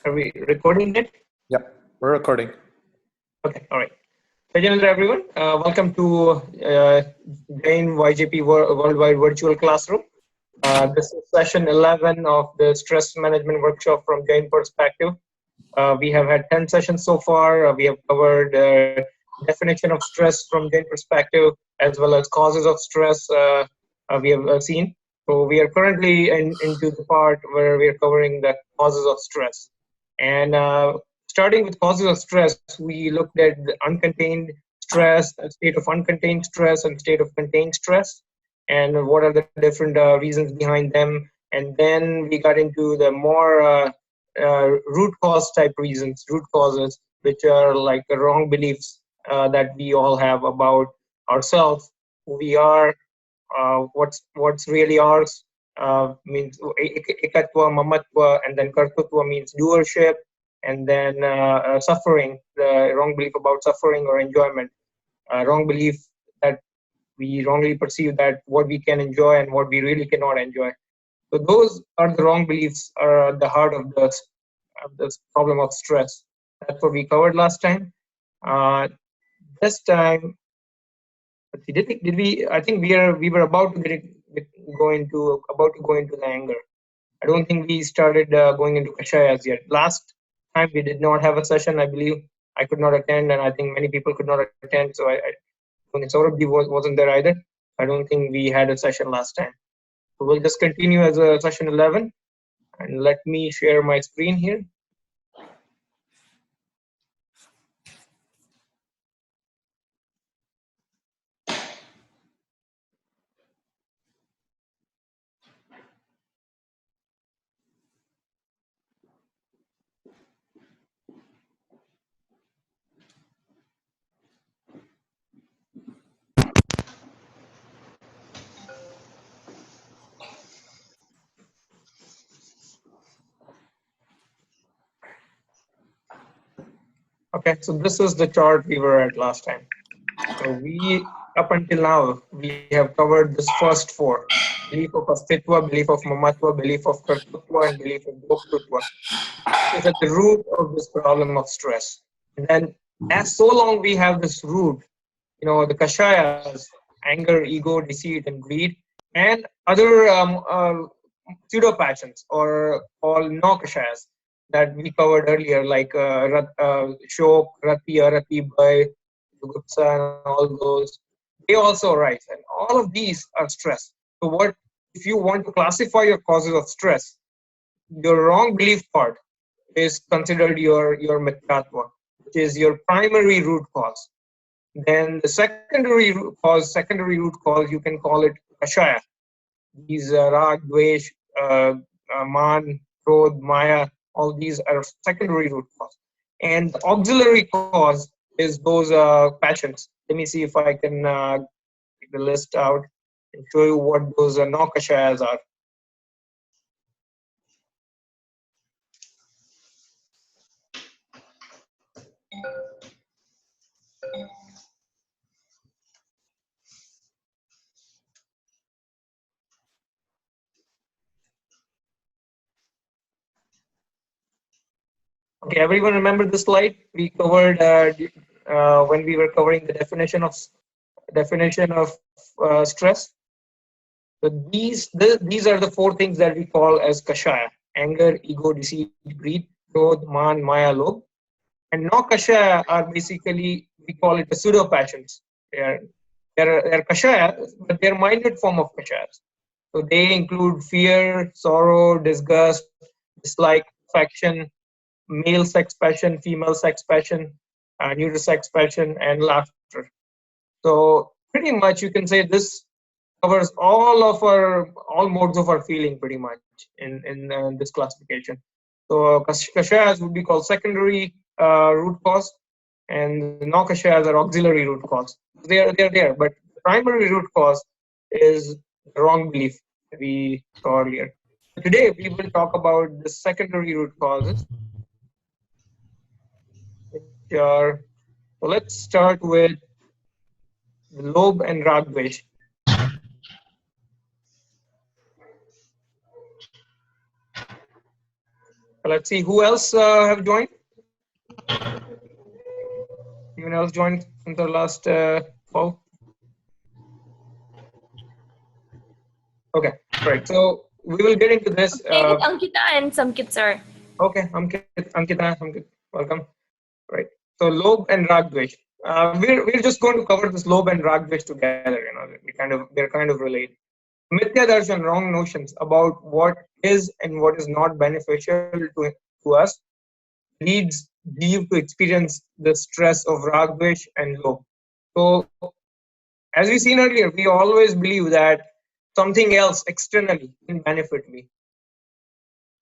Are we recording it? Yep, we're recording. Okay, all right. Hello, everyone. Welcome to Jain YJP Worldwide Virtual Classroom. This is session 11 of the Stress Management Workshop from Jain Perspective. We have had 10 sessions so far. We have covered definition of stress from Jain perspective, as well as causes of stress we have seen. So we are currently into the part where we are covering the causes of stress. And starting with causes of stress, we looked at the uncontained stress, a state of uncontained stress, and state of contained stress, and what are the different reasons behind them. And then we got into the more root cause type reasons, root causes, which are like the wrong beliefs that we all have about ourselves, who we are, what's really ours. Means ekatva, mamatva, and then kartutva means doership, and then suffering, the wrong belief about suffering or enjoyment, wrong belief that we wrongly perceive that what we can enjoy and what we really cannot enjoy. So those are the wrong beliefs are at the heart of this problem of stress. That's what we covered last time. This time, did we? I think we were about to go into the anger. I don't think we started going into kashayas yet. Last time we did not have a session. I believe I could not attend, and I think many people could not attend. So I don't think Saurabh wasn't there either. I don't think we had a session last time. So we'll just continue as a session 11, and let me share my screen here. Okay, so this is the chart we were at last time. So we, up until now, we have covered this first four: belief of astitva, belief of mamatva, belief of kartutva, and belief of bhoktutva. Is at the root of this problem of stress. And then, as so long we have this root, the kashayas, anger, ego, deceit, and greed, and other pseudo passions or all no kashayas that we covered earlier, like shok, rati, arati, bhai, jugupsa, and all those, they also arise. And all of these are stress. So what, if you want to classify your causes of stress, your wrong belief part is considered your mittatva, which is your primary root cause. Then the secondary root cause, you can call it kashaya. These rag, dvesh, man, krodh, maya, all these are secondary root cause. And the auxiliary cause is those passions. Let me see if I can take the list out and show you what those no kashayas are. Okay, everyone remember this slide we covered when we were covering the definition of stress. So these are the four things that we call as kashaya: anger, ego, deceit, greed, krodh, man, maya, lobh. And no kashaya are basically, we call it the pseudo passions. They're kashaya, but they're minor form of kashayas. So they include fear, sorrow, disgust, dislike, affection, male sex passion, female sex passion, neuter sex passion, and laughter. So pretty much you can say this covers all modes of our feeling pretty much in this classification. So kashayas would be called secondary root cause, and no kashayas are auxiliary root cause. They're there, but the primary root cause is the wrong belief we saw earlier. Today we will talk about the secondary root causes. So let's start with the lobh and rag dvesh. Let's see who else have joined. Anyone else joined in the last call? Okay, right. So we will get into this. Ankita and Samkit, sir. Okay, Ankita, welcome. Right. So Lob and Ragdvesh. We're just going to cover this Lob and Ragdvesh together. They're kind of related. Mithya darshan, wrong notions about what is and what is not beneficial to us, leads Jeev to experience the stress of Ragdvesh and Lob. So, as we seen earlier, we always believe that something else externally can benefit me.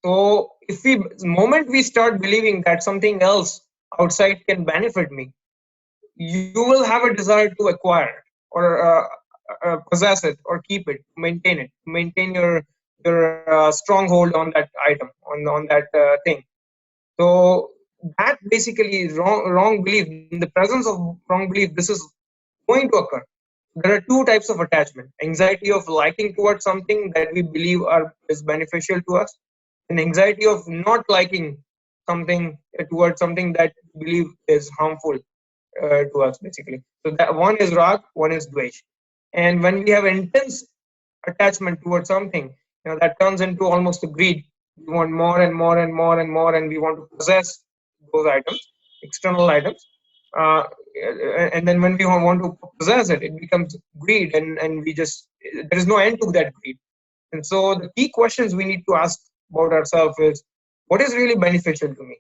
So, if we, the moment we start believing that something else outside can benefit me, you will have a desire to acquire it or possess it or keep it, maintain your stronghold on that item, on that thing. So that basically is wrong belief. In the presence of wrong belief, this is going to occur. There are two types of attachment: anxiety of liking towards something that we believe is beneficial to us, and anxiety of not liking something towards something that we believe is harmful to us, basically. So that one is rag, one is dvesh. And when we have intense attachment towards something, that turns into almost a greed. We want more and more and more and more, and we want to possess those items, external items. Uh, and then when we want to possess it, it becomes greed, and we just, there is no end to that greed. And so the key questions we need to ask about ourselves is, what is really beneficial to me?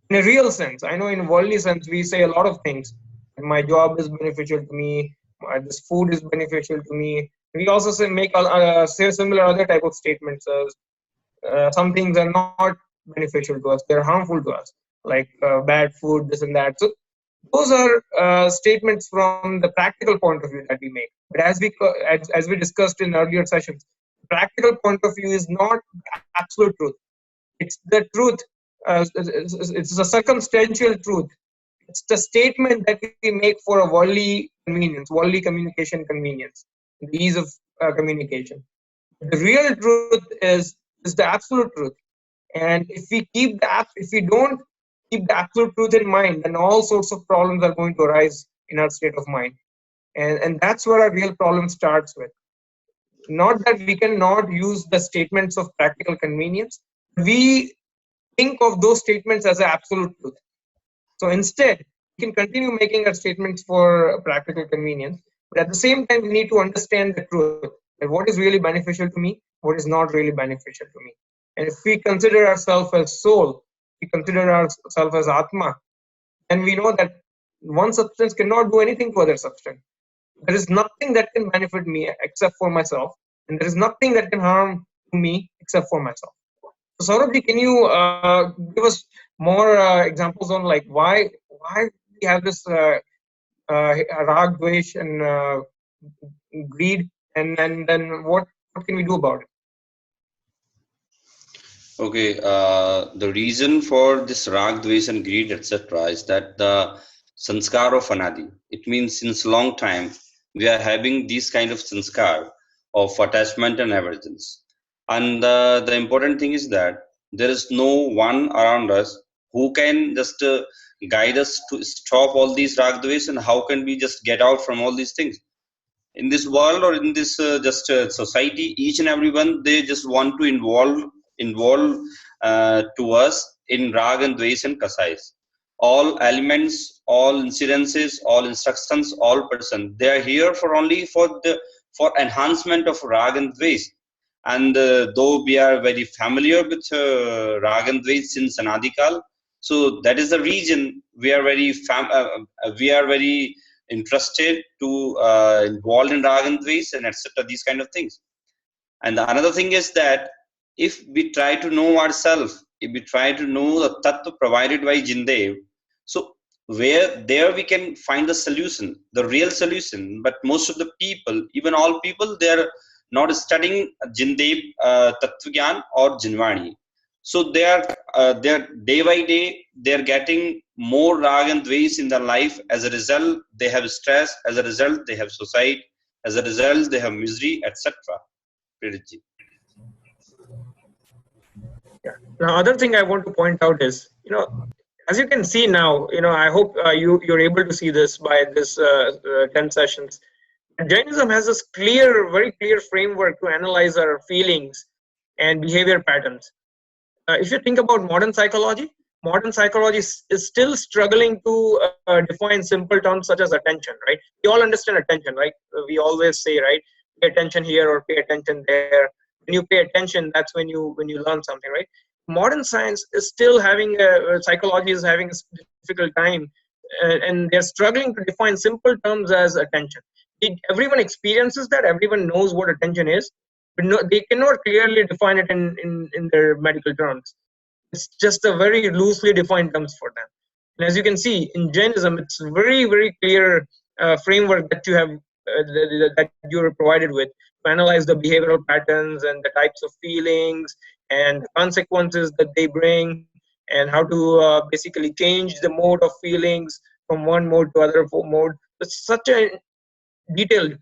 In a real sense. I know in a worldly sense, we say a lot of things. My job is beneficial to me. This food is beneficial to me. We also say similar other type of statements as some things are not beneficial to us. They're harmful to us, like bad food, this and that. So those are statements from the practical point of view that we make. But as we discussed in earlier sessions, the practical point of view is not absolute truth. It's the truth. It's a circumstantial truth. It's the statement that we make for a worldly convenience, worldly communication convenience, the ease of communication. The real truth is the absolute truth. And if we don't keep the absolute truth in mind, then all sorts of problems are going to arise in our state of mind. And that's where our real problem starts with. Not that we cannot use the statements of practical convenience. We think of those statements as an absolute truth. So instead, we can continue making our statements for practical convenience, but at the same time, we need to understand the truth, that what is really beneficial to me, what is not really beneficial to me. And if we consider ourselves as soul, we consider ourselves as Atma, then we know that one substance cannot do anything to other substance. There is nothing that can benefit me except for myself, and there is nothing that can harm me except for myself. So Saurabh, can you give us more examples on like why we have this rag, dvesh, and greed, and then what can we do about it? Okay, the reason for this rag, dvesh, and greed, etc., is that the sanskar of anadi. It means since long time we are having these kind of sanskar of attachment and aversions. And the important thing is that there is no one around us who can just guide us to stop all these rag, dvesh, and how can we just get out from all these things in this world or in this just society. Each and everyone, they just want to involve to us in rag and dvesh and kasais. All elements, all incidences, all instructions, all person, they are here for only for enhancement of rag and dvesh. And though we are very familiar with rag and dvesh since anadikal, so that is the reason we are very interested to involved in rag and dvesh and etc. These kind of things. And the another thing is that if we try to know ourselves, if we try to know the tattva provided by Jindev, so where there we can find the solution, the real solution. But most of the people, even all people, they are not studying Jindev Tattva Gyan or Jinvani. So they are day by day they are getting more rag and dvesh in their life. As a result, they have stress. As a result, they have suicide. As a result, they have misery, etc. Preeti ji. Yeah. Now, other thing I want to point out is, as you can see now, I hope you're able to see this by this 10 sessions. Jainism has this very clear framework to analyze our feelings and behavior patterns. If you think about modern psychology is still struggling to define simple terms such as attention, right? We all understand attention, right? We always say, right, pay attention here or pay attention there. When you pay attention, that's when you learn something, right? Modern science is still psychology is having a difficult time, and they're struggling to define simple terms as attention. Everyone experiences that. Everyone knows what attention is, but they cannot clearly define it in their medical terms. It's just a very loosely defined terms for them. And as you can see in Jainism, it's very, very clear framework that you have that you're provided with to analyze the behavioral patterns and the types of feelings and the consequences that they bring, and how to basically change the mode of feelings from one mode to other mode. It's such a detailed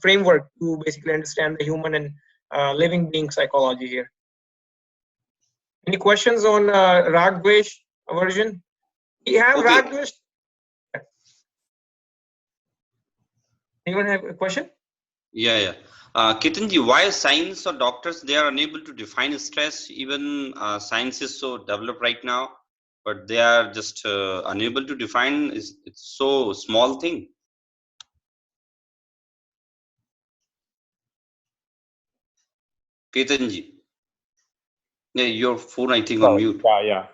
framework to basically understand the human and living being psychology here. Any questions on Rag Dvesh aversion? We have Okay. Rag Dvesh. Anyone have a question? Yeah. Ketanji, why science or doctors, they are unable to define stress? Even science is so developed right now, but they are just unable to define. It's so small thing. Ketanji, yeah, your phone I think on Sorry. mute. Yeah.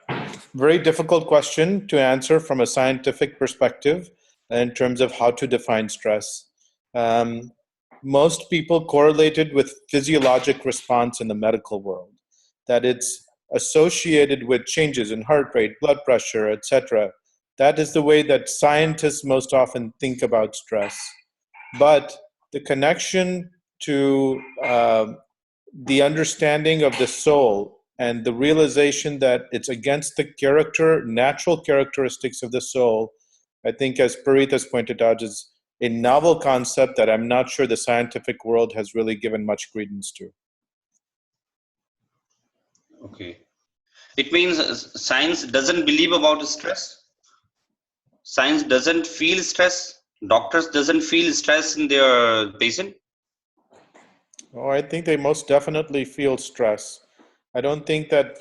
Very difficult question to answer from a scientific perspective in terms of how to define stress. Most people correlated with physiologic response in the medical world, that it's associated with changes in heart rate, blood pressure, etc. That is the way that scientists most often think about stress. But the connection to the understanding of the soul and the realization that it's against the natural characteristics of the soul, I think, as Parith has pointed out, is a novel concept that I'm not sure the scientific world has really given much credence to. Okay. It means science doesn't believe about stress. Science doesn't feel stress. Doctors doesn't feel stress in their patient. Oh, I think they most definitely feel stress. I don't think that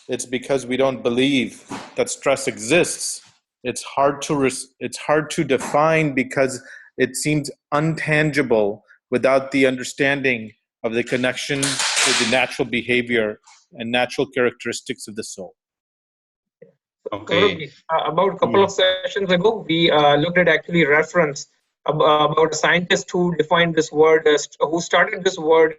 it's because we don't believe that stress exists. It's hard to define because it seems untangible without the understanding of the connection to the natural behavior and natural characteristics of the soul. Okay. About a couple of sessions ago, we looked at actually reference about a scientist who defined this word, who started this word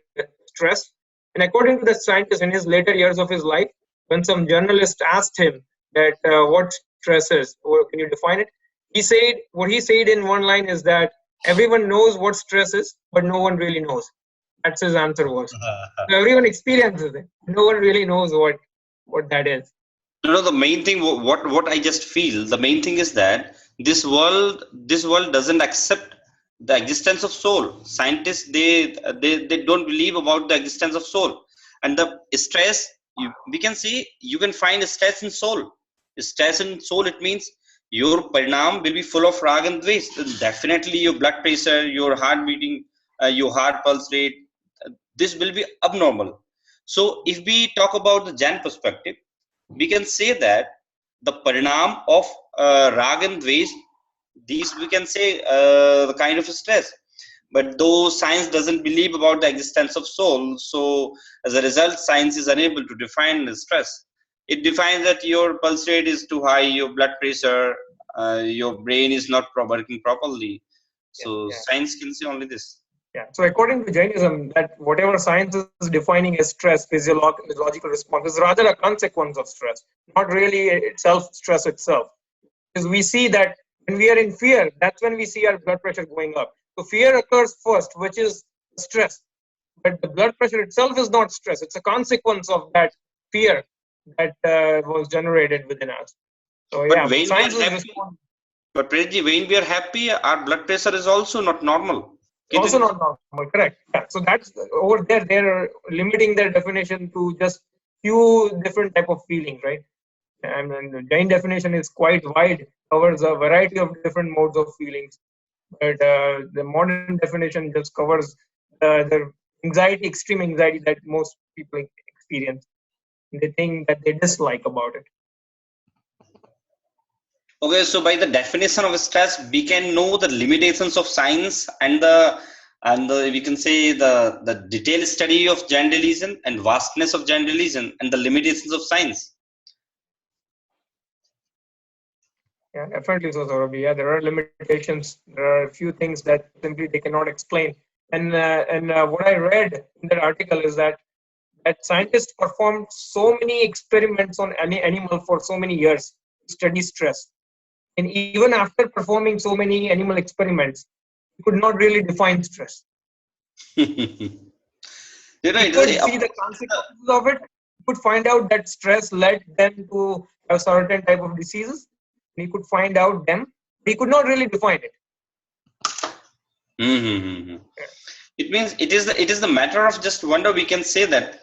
stress. And according to the scientist, in his later years of his life, when some journalist asked him that what stress is, or can you define it? What he said in one line is that everyone knows what stress is, but no one really knows. That's his answer was. So everyone experiences it. No one really knows what that is. No, the main thing, what I just feel, the main thing is that this world doesn't accept the existence of soul. Scientists, they don't believe about the existence of soul, and the stress, we can see, you can find stress in soul. Stress in soul, it means your parinam will be full of rag and dvesh. Definitely your blood pressure, your heart beating, your heart pulse rate, this will be abnormal. So if we talk about the Jain perspective, we can say that the parinam of rag and dvesh, these we can say the kind of stress. But though science doesn't believe about the existence of soul, so as a result, science is unable to define the stress. It defines that your pulse rate is too high, your blood pressure, your brain is not working properly. So science can say only this. Yeah. So according to Jainism, that whatever science is defining as stress, physiological response, is rather a consequence of stress, not really stress itself. Because we see that when we are in fear, that's when we see our blood pressure going up. So fear occurs first, which is stress. But the blood pressure itself is not stress. It's a consequence of that fear that was generated within us. So But yeah, when science we are is happy, responding. but Preetji, when we are happy, our blood pressure is also not normal. Also not normal, correct. Yeah. So that's over there, they're limiting their definition to just few different type of feelings, right? And the Jain definition is quite wide, covers a variety of different modes of feelings. But the modern definition just covers the anxiety, extreme anxiety that most people experience. They think that they dislike about it. Okay, so by the definition of stress, we can know the limitations of science and the we can say the detailed study of gender religion and vastness of gender religion and the limitations of science. Yeah, definitely so, Saurabh. Yeah, there are limitations. There are a few things that simply they cannot explain. And what I read in that article is that scientists performed so many experiments on any animal for so many years to study stress. And even after performing so many animal experiments, you could not really define stress. You know, You could see the consequences of it. You could find out that stress led them to a certain type of diseases. You could find out them. He could not really define it. Mm-hmm. It means it is the matter of just wonder. We can say that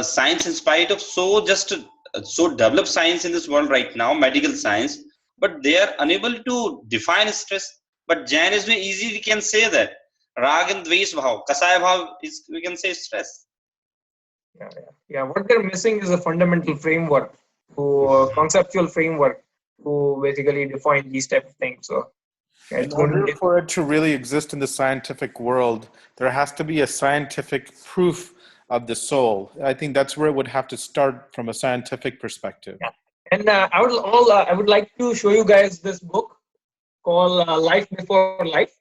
science, in spite of so developed science in this world right now, medical science, but they are unable to define stress. But Jain is very easy. We can say that rag and dvesh bhav, kasaya bhav is, we can say, stress. Yeah. What they're missing is a fundamental framework, conceptual framework to basically define these type of things. So in order for it to really exist in the scientific world, there has to be a scientific proof of the soul. I think that's where it would have to start from a scientific perspective. Yeah. And I would like to show you guys this book called Life Before Life.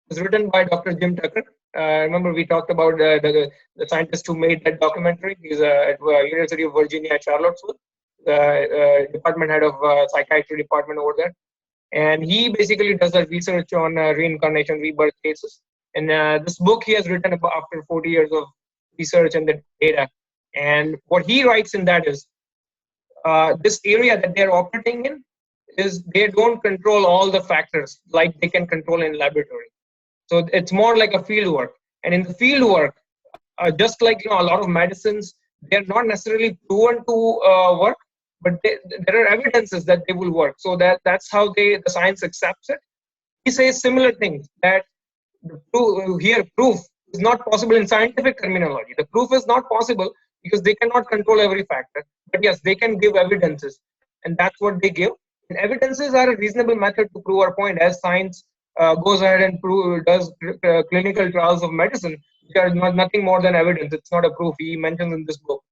It's written by Dr. Jim Tucker. Remember we talked about the scientist who made that documentary. He's at University of Virginia at Charlottesville, department head of psychiatry department over there. And he basically does a research on reincarnation, rebirth cases. And this book he has written about after 40 years of research and the data. And what he writes in that is, this area that they're operating in is they don't control all the factors like they can control in laboratory. So it's more like a field work. And in the field work, just like a lot of medicines, they're not necessarily proven to work, but there are evidences that they will work. So that's how the science accepts it. He says similar things, that proof is not possible in scientific terminology. The proof is not possible because they cannot control every factor. But yes, they can give evidences, and that's what they give. And evidences are a reasonable method to prove our point, as science goes ahead and does clinical trials of medicine, which are nothing more than evidence. It's not a proof. He mentions in this book.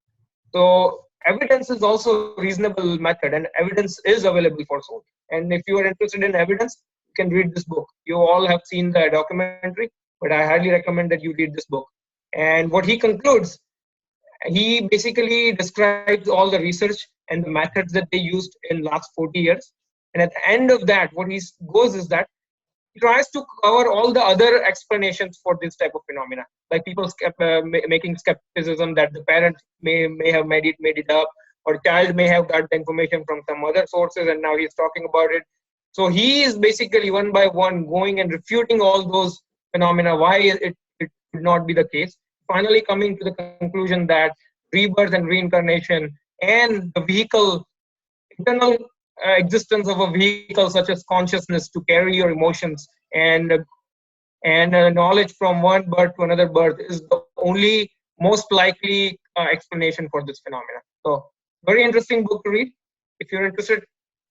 So evidence is also a reasonable method, and evidence is available for soul. And if you are interested in evidence, you can read this book. You all have seen the documentary, but I highly recommend that you read this book. And what he concludes, he basically describes all the research and the methods that they used in last 40 years. And at the end of that, what he goes is that he tries to cover all the other explanations for this type of phenomena, like people making skepticism that the parent may have made it up, or child may have got the information from some other sources and now he's talking about it. So he is basically one by one going and refuting all those phenomena, why it could not be the case, finally coming to the conclusion that rebirth and reincarnation and the vehicle, internal existence of a vehicle such as consciousness to carry your emotions and knowledge from one birth to another birth is the only most likely explanation for this phenomena. So very interesting book to read. If you're interested,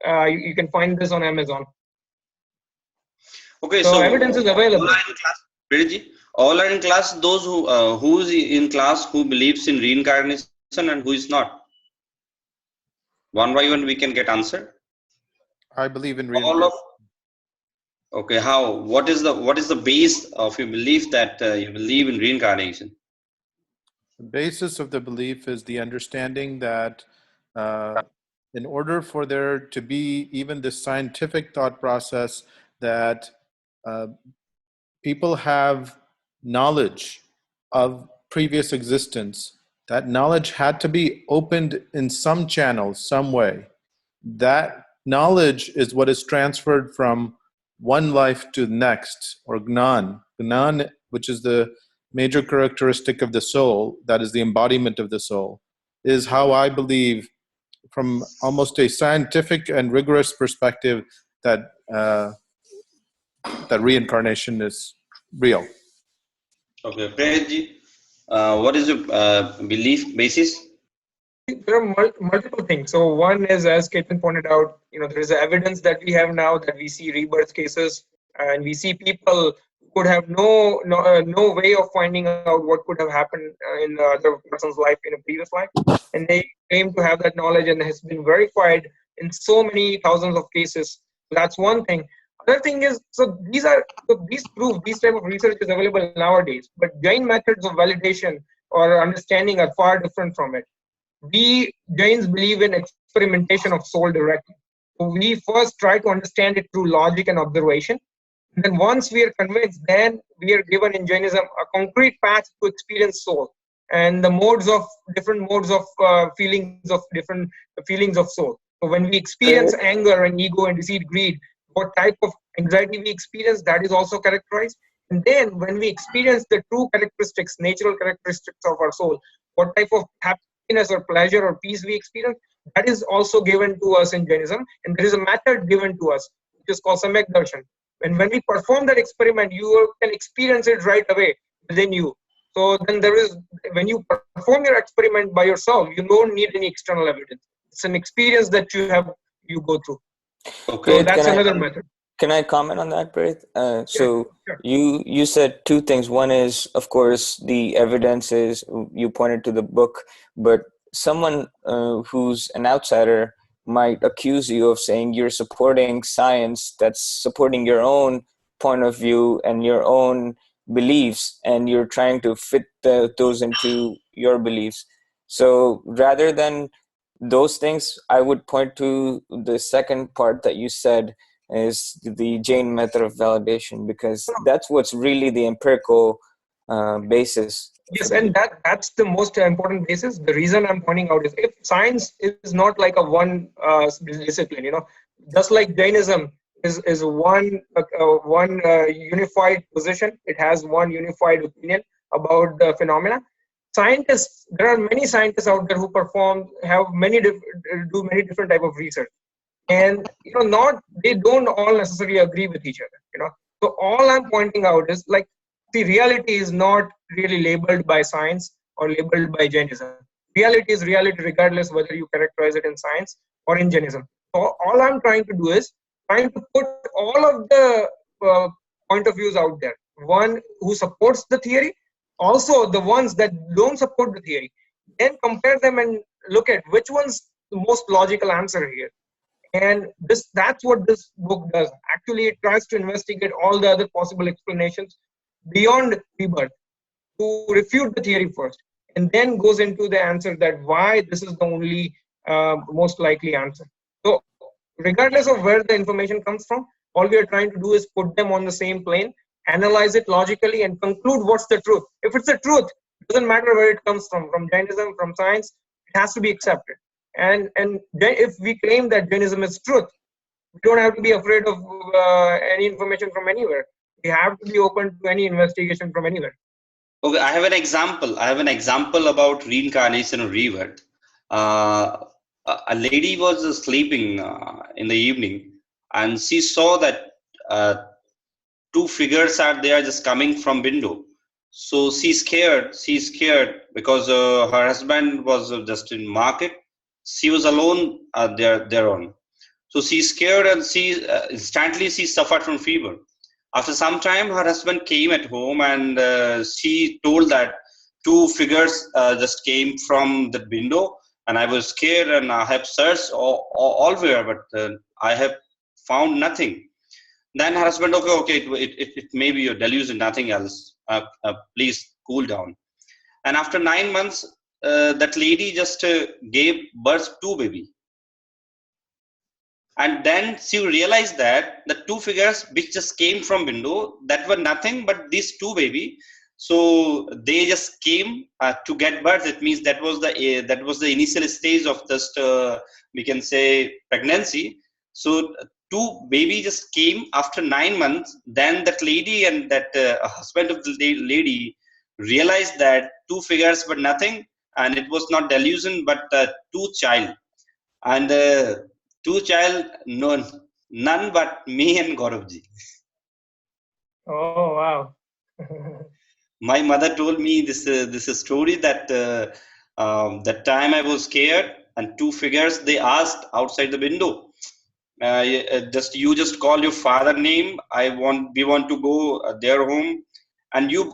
you can find this on Amazon. Okay, so evidence is available. All are in class. Those who is in class who believes in reincarnation and who is not. One by one, we can get answer. I believe in reincarnation. Okay, how? What is the base of your belief that you believe in reincarnation? The basis of the belief is the understanding that in order for there to be even this scientific thought process that people have knowledge of previous existence, that knowledge had to be opened in some channel, some way. That knowledge is what is transferred from one life to the next, or Gnan. Gnan which is the major characteristic of the soul, that is the embodiment of the soul, is how I believe, from almost a scientific and rigorous perspective, that that reincarnation is real. Okay, Prayatji, what is your belief basis? There are multiple things. So one is, as Ketan pointed out, there is evidence that we have now that we see rebirth cases, and we see people who could have no way of finding out what could have happened in the other person's life in a previous life, and they claim to have that knowledge, and has been verified in so many thousands of cases. That's one thing. Other thing is, these type of research is available nowadays, but Jain methods of validation or understanding are far different from it. We Jains believe in experimentation of soul directly. So we first try to understand it through logic and observation. And then once we are convinced, then we are given in Jainism a concrete path to experience soul and the different modes of different feelings of soul. So when we experience anger and ego and deceit, greed, what type of anxiety we experience, that is also characterized. And then when we experience the true characteristics, natural characteristics of our soul, what type of happiness or pleasure or peace we experience, that is also given to us in Jainism. And there is a method given to us, which is called Samyak Darshan. And when we perform that experiment, you can experience it right away within you. So then when you perform your experiment by yourself, you don't need any external evidence. It's an experience that you go through. Okay. So that's another method. Can I comment on that, Prath? Sure. You said two things. One is, of course, the evidence is, you pointed to the book, but someone who's an outsider might accuse you of saying you're supporting science that's supporting your own point of view and your own beliefs, and you're trying to fit those into your beliefs. So rather than those things, I would point to the second part that you said, is the Jain method of validation, because that's what's really the empirical basis. Yes, and that's the most important basis. The reason I'm pointing out is, if science is not like a one discipline, just like Jainism is one unified position. It has one unified opinion about the phenomena. There are many scientists out there who do many different type of research, and they don't all necessarily agree with each other. So all I'm pointing out is, like, the reality is not really labeled by science or labeled by Jainism. Reality is reality regardless whether you characterize it in science or in Jainism. So all I'm trying to do is trying to put all of the point of views out there. One who supports the theory, also the ones that don't support the theory. Then compare them and look at which one's the most logical answer here. And that's what this book does. Actually, it tries to investigate all the other possible explanations beyond rebirth to refute the theory first, and then goes into the answer that why this is the only most likely answer. So regardless of where the information comes from, all we are trying to do is put them on the same plane, analyze it logically, and conclude what's the truth. If it's the truth, it doesn't matter where it comes from Jainism, from science, it has to be accepted. And if we claim that Jainism is truth, we don't have to be afraid of any information from anywhere. We have to be open to any investigation from anywhere. Okay, I have an example about reincarnation or rebirth. A lady was sleeping in the evening, and she saw that two figures are there just coming from window. So she's scared because her husband was just in market. She was alone there on. So she's scared, and instantly she suffered from fever. After some time, her husband came at home, and she told that two figures just came from the window, and I was scared, and I have searched all where, but I have found nothing. Then her husband, okay, it may be your delusion, nothing else. Please cool down. And after 9 months, that lady just gave birth to baby. And then she realized that the two figures which just came from window, that were nothing but these two baby. So they just came to get birth. It means that was the initial stage of just we can say pregnancy. So two baby just came after 9 months. Then that lady and that husband of the lady realized that two figures were nothing, and it was not delusion but two child. And two child, none but me and Gauravji. Oh, wow. My mother told me this story that that time I was scared, and two figures they asked outside the window, just you just call your father name. We want to go their home, and you.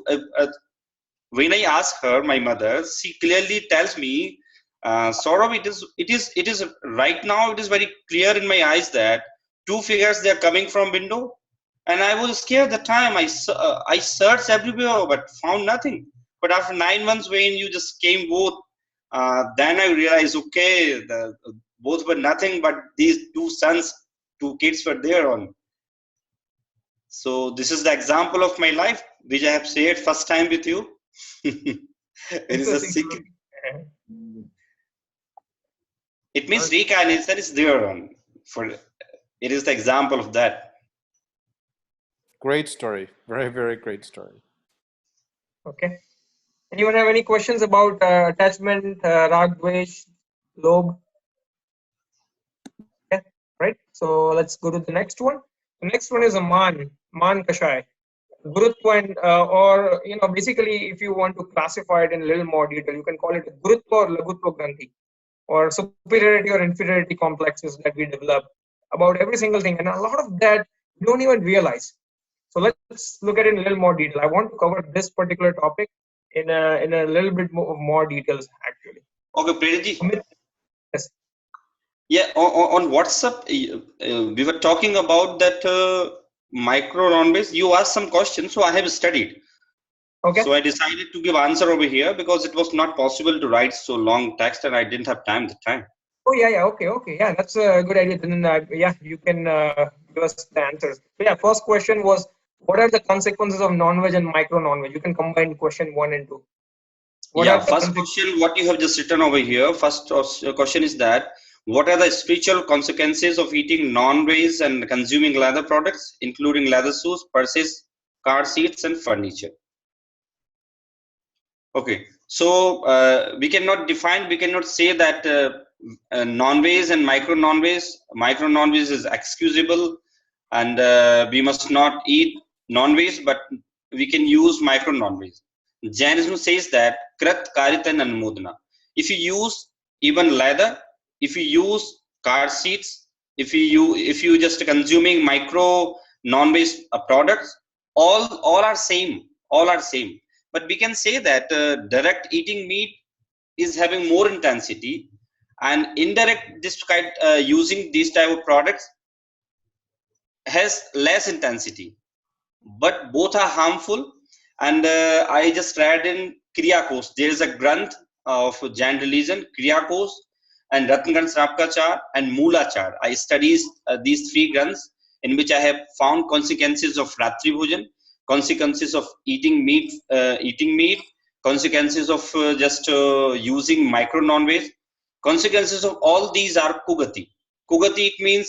When I ask her, my mother, she clearly tells me, Saurabh, it is right now. It is very clear in my eyes that two figures they are coming from window, and I was scared that time. I searched everywhere but found nothing. But after 9 months, when you just came both, then I realized, okay, both were nothing but these two sons, two kids were there on. So this is the example of my life, which I have shared first time with you. It is a Interesting secret. story. It means reincarnation is there on. For it is the example of that. Great story. Very, very great story. Okay. Anyone have any questions about attachment, rag, dvesh, lobe? Okay, right. So let's go to the next one. The next one is a man kashai. Gurutva and, or basically, if you want to classify it in a little more detail, you can call it Gurutva or Lagutva Granthi, or superiority or inferiority complexes that we develop about every single thing, and a lot of that we don't even realize. So let's look at it in a little more detail. I want to cover this particular topic in a little bit more details actually. Okay, Preeti. Yes. Yeah, on WhatsApp, we were talking about that micro non-base. You asked some questions, so I have studied. Okay. So I decided to give answer over here because it was not possible to write so long text, and I didn't have time that time. Oh yeah. Okay. Yeah, that's a good idea. Then yeah, you can give us the answers. So yeah, first question was, what are the consequences of non-veg and micro non-veg? You can combine question 1 and 2. What Yeah, are the first question, what you have just written over here. First question is that, what are the spiritual consequences of eating non-veg and consuming leather products, including leather shoes, purses, car seats, and furniture? Okay, so we cannot say that non-veg and micro non-veg is excusable, and we must not eat non-veg, but we can use micro non-veg. Jainism says that krat karitan anumodana. If you use even leather, if you use car seats, if you just consuming micro non-veg products, all are same, all are same. But we can say that direct eating meat is having more intensity, and indirect this kind using these type of products has less intensity, but both are harmful. And I just read in Kriyakos, there is a granth of Jain religion, Kriyakos and Ratngan Snapkachar and Moolachar. I studied these three granths, in which I have found consequences of Ratri Bhojan, consequences of eating meat, consequences of just using micro non-veg, consequences of all these are Kugati. Kugati, it means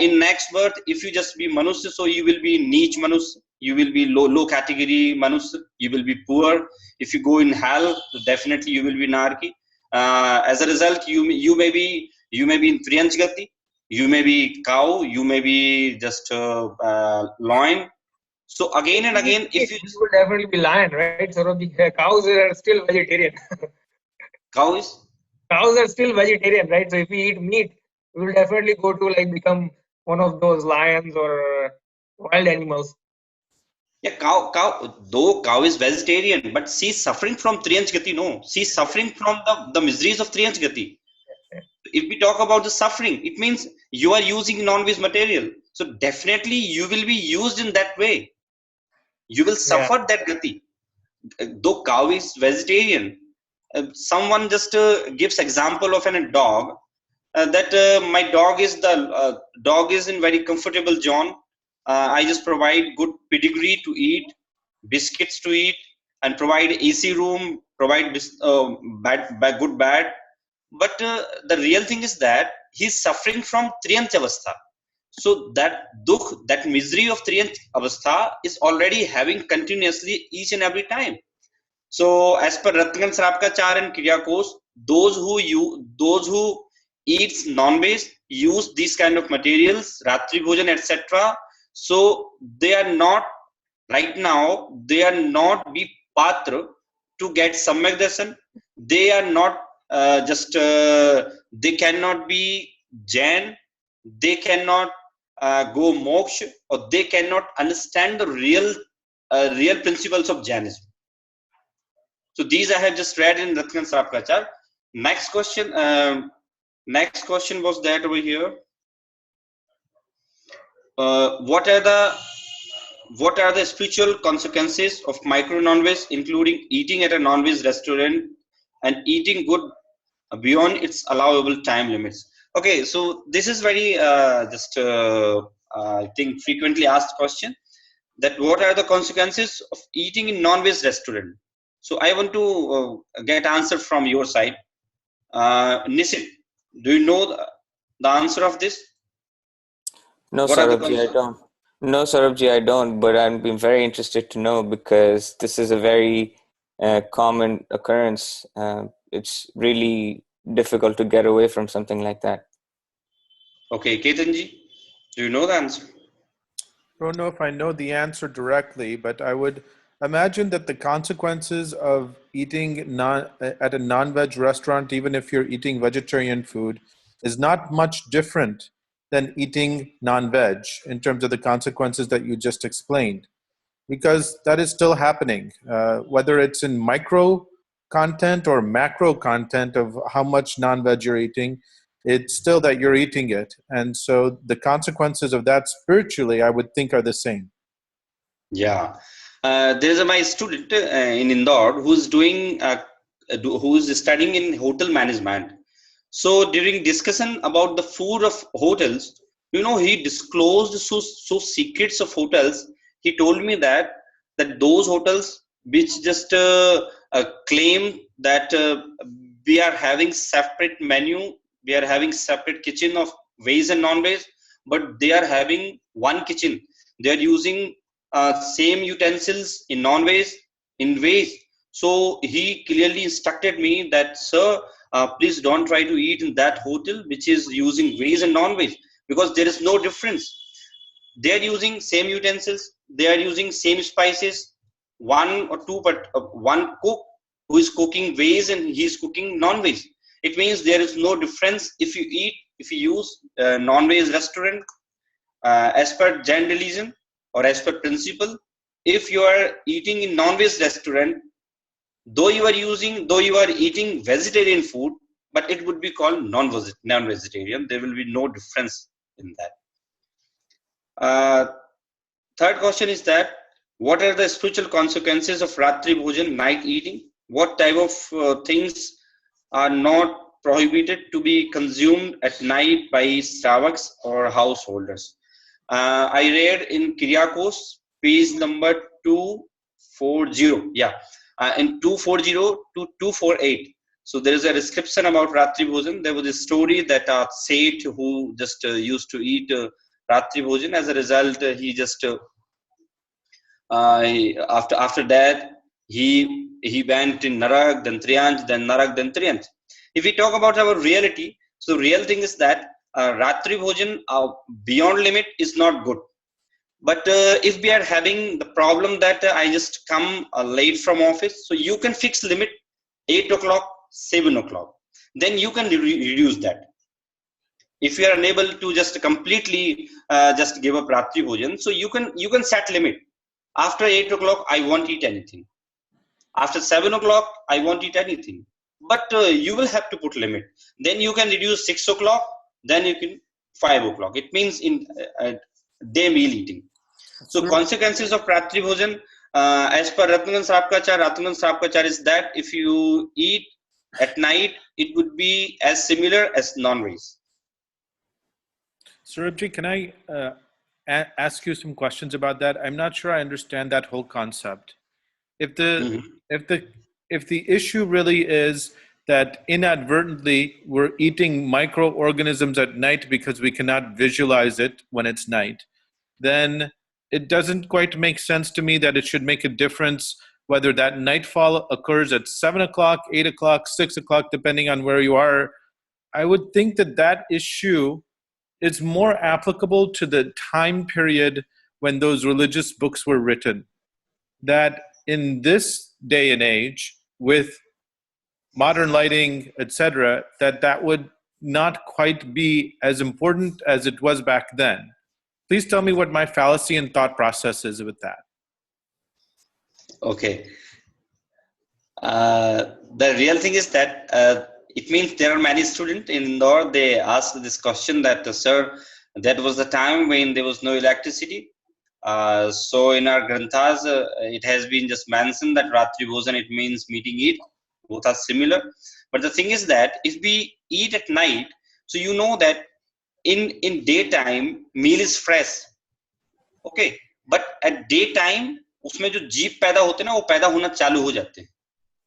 in next birth, if you just be Manusya, so you will be Neech Manusya, you will be low category Manusya, you will be poor. If you go in hell, definitely you will be Narki. As a result, you may be in Triyanch Gati, you may be cow, you may be just loin. So again and again, if you will definitely be lion, right? So the cows are still vegetarian. cows are still vegetarian, right? So if we eat meat, we will definitely go to like become one of those lions or wild animals. Yeah, cow. Though cow is vegetarian, but she's suffering from Triyanch Gati. No, she's suffering from the miseries of Triyanch Gati. If we talk about the suffering, it means you are using non-veg material. So definitely you will be used in that way. You will suffer that Gati. Though cow is vegetarian, someone just gives example of a dog. That my dog is in very comfortable zone. I just provide good pedigree to eat, biscuits to eat, and provide AC room, provide good bad. But the real thing is that he's suffering from Triyanch Avastha. So that dukh, that misery of Triyant Avastha is already having continuously each and every time. So as per Ratnagan Srapkachar and Kriya those who eats non-veg use these kind of materials, Ratri Bhojan, etc. So they are not right now. They are not be patra to get Samyak Darshan. They are not they cannot be Jain. They cannot go moksha, or they cannot understand the real principles of Jainism. So these I have just read in Ratnan Srapkachar. Next question. Next question was that over here. What are the spiritual consequences of micro non-veg, including eating at a non-veg restaurant and eating good beyond its allowable time limits? Okay, so this is very I think frequently asked question, that what are the consequences of eating in non-veg restaurant. So I want to get answer from your side. Nisit, do you know the answer of this? No, What are the Saurabhji, I don't. No, Saurabhji, I don't, but I'd be very interested to know because this is a very common occurrence. It's really difficult to get away from something like that. Okay, Ketanji, do you know the answer? I don't know if I know the answer directly, but I would imagine that the consequences of eating at a non-veg restaurant, even if you're eating vegetarian food, is not much different than eating non-veg in terms of the consequences that you just explained, because that is still happening, whether it's in micro content or macro content of how much non-veg you're eating. It's still that you're eating it. And so the consequences of that spiritually, I would think, are the same. Yeah. There is my student in Indore who's studying in hotel management. So during discussion about the food of hotels, he disclosed so secrets of hotels. He told me that those hotels which just claim that we are having separate menu, we are having separate kitchen of veg and non-veg, but they are having one kitchen. They are using same utensils in non-veg, in veg. So he clearly instructed me that, sir, please don't try to eat in that hotel which is using veg and non-veg, because there is no difference. They are using same utensils, they are using same spices, one or two, but one cook who is cooking veg and he is cooking non-veg. It means there is no difference if you use non-veg restaurant as per Jain religion or as per principle. If you are eating in non-veg restaurant, though you are eating vegetarian food, but it would be called non-vegetarian. There will be no difference in that. Third question is that what are the spiritual consequences of Ratri Bhojan, night eating? What type of things are not prohibited to be consumed at night by Stravaks or householders? I read in Kyriakos, page number 240. Yeah, in 240 to 248. So there is a description about Ratri Bhojan. There was a story that a Seth who just used to eat Ratri Bhojan. As a result, he just after that he went in Narak, then Triyanj, then Narak, then Triyanj. If we talk about our reality, so real thing is that Ratri Bhojan beyond limit is not good. But if we are having the problem that I just come late from office, so you can fix limit 8 o'clock, 7 o'clock. Then you can reduce that. If you are unable to just completely just give up Ratri Bhojan, so you can set limit. After 8 o'clock, I won't eat anything. After 7 o'clock, I won't eat anything. But you will have to put limit. Then you can reduce 6 o'clock, then you can 5 o'clock. It means in day meal eating. So consequences of Ratri Bhojan, as per Ratnagan Srapkachar is that if you eat at night, it would be as similar as non-veg. Surabji, can I ask you some questions about that? I'm not sure I understand that whole concept. If the if the issue really is that inadvertently we're eating microorganisms at night because we cannot visualize it when it's night, then it doesn't quite make sense to me that it should make a difference whether that nightfall occurs at 7 o'clock, 8 o'clock, 6 o'clock, depending on where you are. I would think that that issue is more applicable to the time period when those religious books were written. That in this day and age, with modern lighting, etc., that would not quite be as important as it was back then. Please tell me what my fallacy and thought process is with that. Okay. The real thing is that it means there are many students in Indore, they ask this question that, sir, that was the time when there was no electricity. So in our granthas, it has been just mentioned that Ratri Bhojan, it means meeting eat. Both are similar. But the thing is that if we eat at night, so you know that in daytime, meal is fresh. Okay. But at daytime, उसमें जो जीव पैदा होते हैं ना वो पैदा होना चालू हो जाते हैं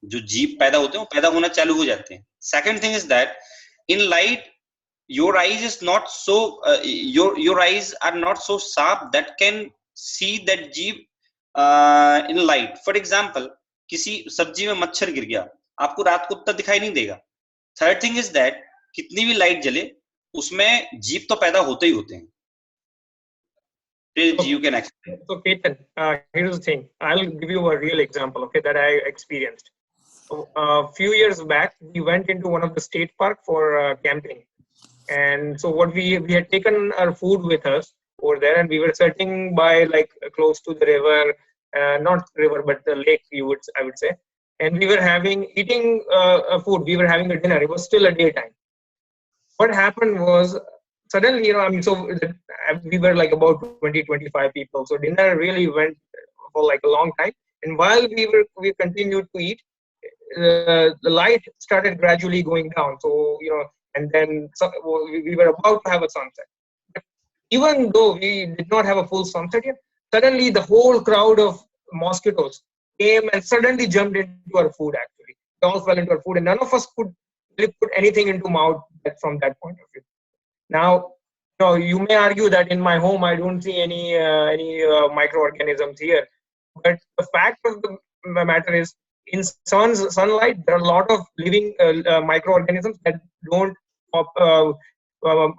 जो जीव पैदा होते हैं वो पैदा होना चालू हो जाते हैं second thing is that in light your eyes is not so your eyes are not so sharp that can see that jeev in light for example किसी सब्जी में मच्छर गिर गया आपको रात को उतना दिखाई नहीं देगा third thing is that कितनी भी लाइट जले उसमें जीव तो पैदा होते ही होते हैं you can explain. So Ketan, here's the thing. I'll give you a real example, okay, that I experienced. A few years back, we went into one of the state park for camping, and so what we had taken our food with us over there, and we were sitting by like close to the river, not river but the lake, I would say, and we were eating food. We were having a dinner. It was still a daytime. What happened was, suddenly, we were like about 20-25 people. So dinner really went for like a long time. And while we continued to eat, the light started gradually going down. So, and then we were about to have a sunset. But even though we did not have a full sunset yet, suddenly the whole crowd of mosquitoes came and suddenly jumped into our food actually. They all fell into our food and none of us could really put anything into mouth from that point of view. Now, you may argue that in my home I don't see any microorganisms here, but the fact of the matter is, in sunlight there are a lot of living microorganisms that don't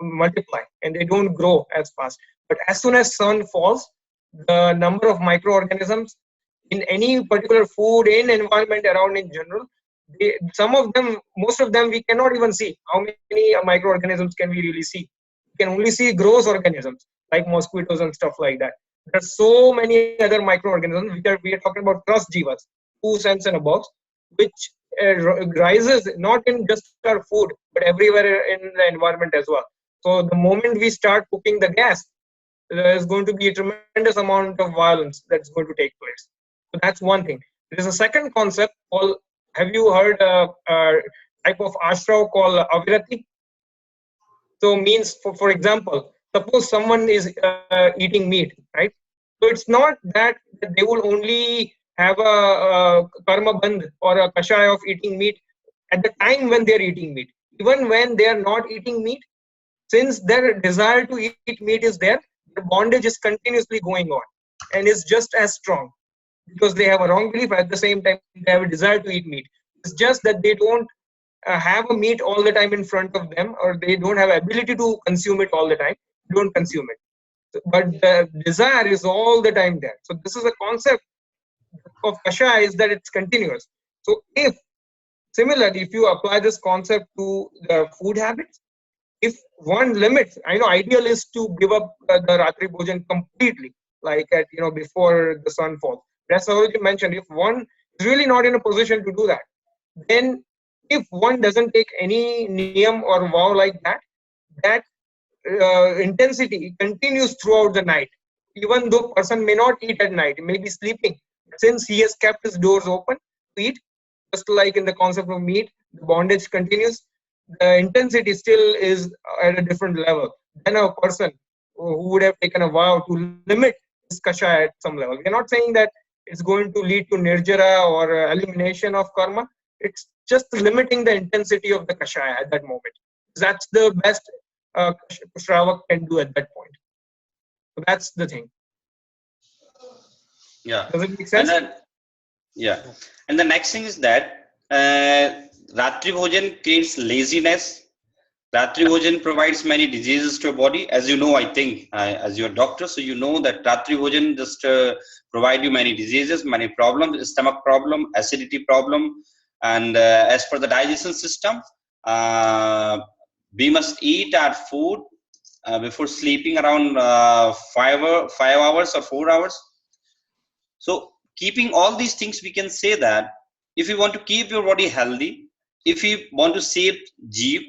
multiply and they don't grow as fast. But as soon as sun falls, the number of microorganisms in any particular food, in environment around in general, most of them we cannot even see. How many microorganisms can we really see? We can only see gross organisms like mosquitoes and stuff like that. There are so many other microorganisms. We are talking about trust jivas, 2 cents and above, which rises not in just our food but everywhere in the environment as well. So the moment we start cooking the gas, there is going to be a tremendous amount of violence that's going to take place. So that's one thing. There is a second concept called, have you heard a type of ashrav called avirati? So means, for example, suppose someone is eating meat, right? So it's not that they will only have a karma bandh or a kashaya of eating meat at the time when they're eating meat. Even when they are not eating meat, since their desire to eat meat is there, the bondage is continuously going on and is just as strong. Because they have a wrong belief, at the same time they have a desire to eat meat. It's just that they don't have a meat all the time in front of them, or they don't have ability to consume it all the time. They don't consume it, but the desire is all the time there. So this is a concept of kasha, is that it's continuous. So similarly, if you apply this concept to the food habits, if one limits, I know ideal is to give up the Ratri Bhojan completely, like at before the sun falls. That's how you mentioned. If one is really not in a position to do that, then if one doesn't take any niyam or vow like that, that intensity continues throughout the night. Even though person may not eat at night, may be sleeping, since he has kept his doors open to eat, just like in the concept of meat, the bondage continues. The intensity still is at a different level than a person who would have taken a vow to limit his kasha at some level. We're not saying that it's going to lead to nirjara or elimination of karma, It's just limiting the intensity of the kashaya at that moment. That's the best Shravak can do at that point. So that's the thing. Yeah. Does it make And sense? then, yeah. And the next thing is that Ratri Bhojan creates laziness. Ratri Bhojan provides many diseases to your body. As you know, I think, as you're a doctor, so you know that Ratri Bhojan just provide you many diseases, many problems, stomach problem, acidity problem. And as per the digestion system, we must eat our food before sleeping around 5 hours or 4 hours. So keeping all these things, we can say that if you want to keep your body healthy, if you want to save jeev,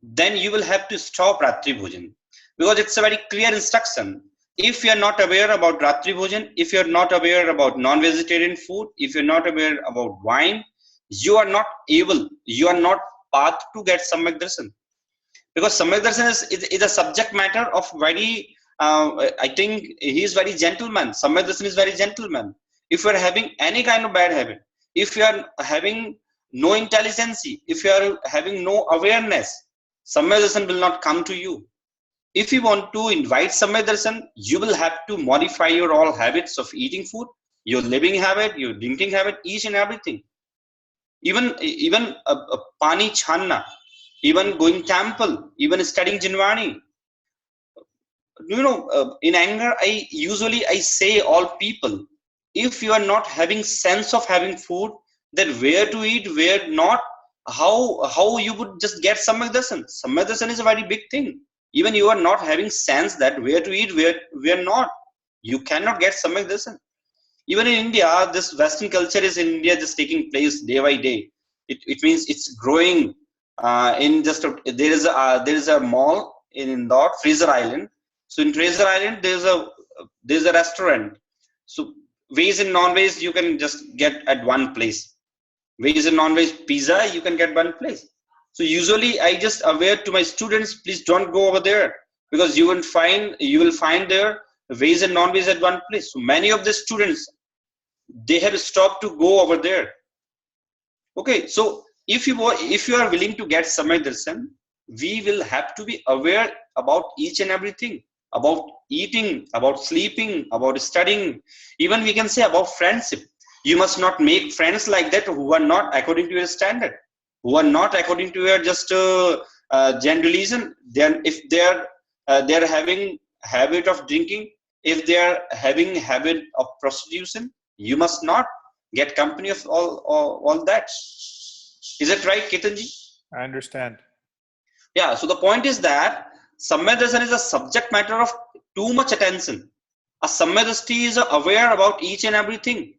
then you will have to stop Ratri Bhojan, because it's a very clear instruction. If you are not aware about Ratri Bhojan, if you are not aware about non-vegetarian food, if you're not aware about wine, you are not able, you are not path to get Samyak Darshan. Because Samyak Darshan is a subject matter of very, I think he is very gentleman. Samyak Darshan is very gentleman. If you are having any kind of bad habit, if you are having no intelligence, if you are having no awareness, Samyak Darshan will not come to you. If you want to invite Samyak Darshan, you will have to modify your all habits of eating food, your living habit, your drinking habit, each and everything. Even pani channa, even going temple, even studying Jinwani. In anger, I say all people, if you are not having sense of having food, then where to eat, where not, how you would just get Samyak Darshan. Samyak Darshan is a very big thing. Even you are not having sense that where to eat, where not, you cannot get Samyak Darshan. Even in India, this Western culture is in India just taking place day by day. It means it's growing. There is a mall in Indore, Fraser Island. So in Fraser Island, there's a restaurant. So veg and non-veg you can just get at one place. Veg and non-veg pizza you can get one place. So usually I just aware to my students, please don't go over there, because you will find there veg and non-veg at one place. So many of the students, they have stopped to go over there. Okay, so if you are willing to get Samyak Darshan, we will have to be aware about each and everything, about eating, about sleeping, about studying, even we can say about friendship. You must not make friends like that who are not according to your standard, who are not according to your just generalism. Then if they are having habit of drinking, if they are having habit of prostitution, you must not get company of all that. Is it right, Ketanji? I understand. Yeah, so the point is that Samyak Darshan is a subject matter of too much attention. A Samyak Drishti is aware about each and everything.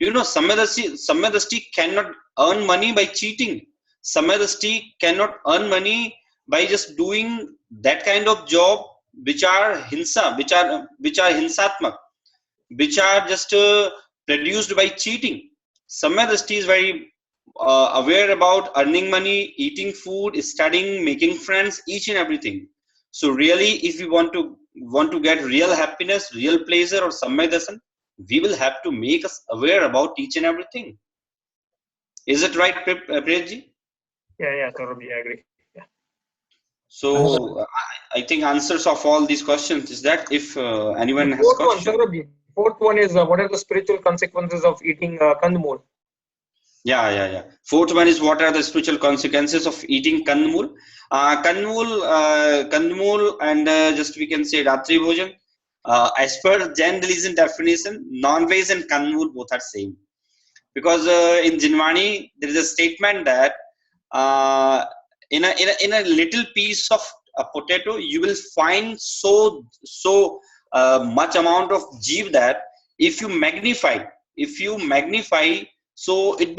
Samyak Drishti cannot earn money by cheating. Samyak Drishti cannot earn money by just doing that kind of job which are hinsa, which are hinsatmak, which are just produced by cheating. Samyak Drishti is very aware about earning money, eating food, studying, making friends, each and everything. So really, if we want to get real happiness, real pleasure, or Samyak Darshan, we will have to make us aware about each and everything. Is it right, Priyatji? Yeah, totally agree. Yeah. So I think answers of all these questions is that if anyone The has questions. fourth one is what are the spiritual consequences of eating kandmul? Yeah. Fourth one is what are the spiritual consequences of eating kandmul? Kandmul, and just we can say Ratri Bhojan. As per Jain religion definition, non-veg and kandmul both are same. Because in Jinwani there is a statement that in a little piece of a potato you will find so much amount of jeev that if you magnify, so it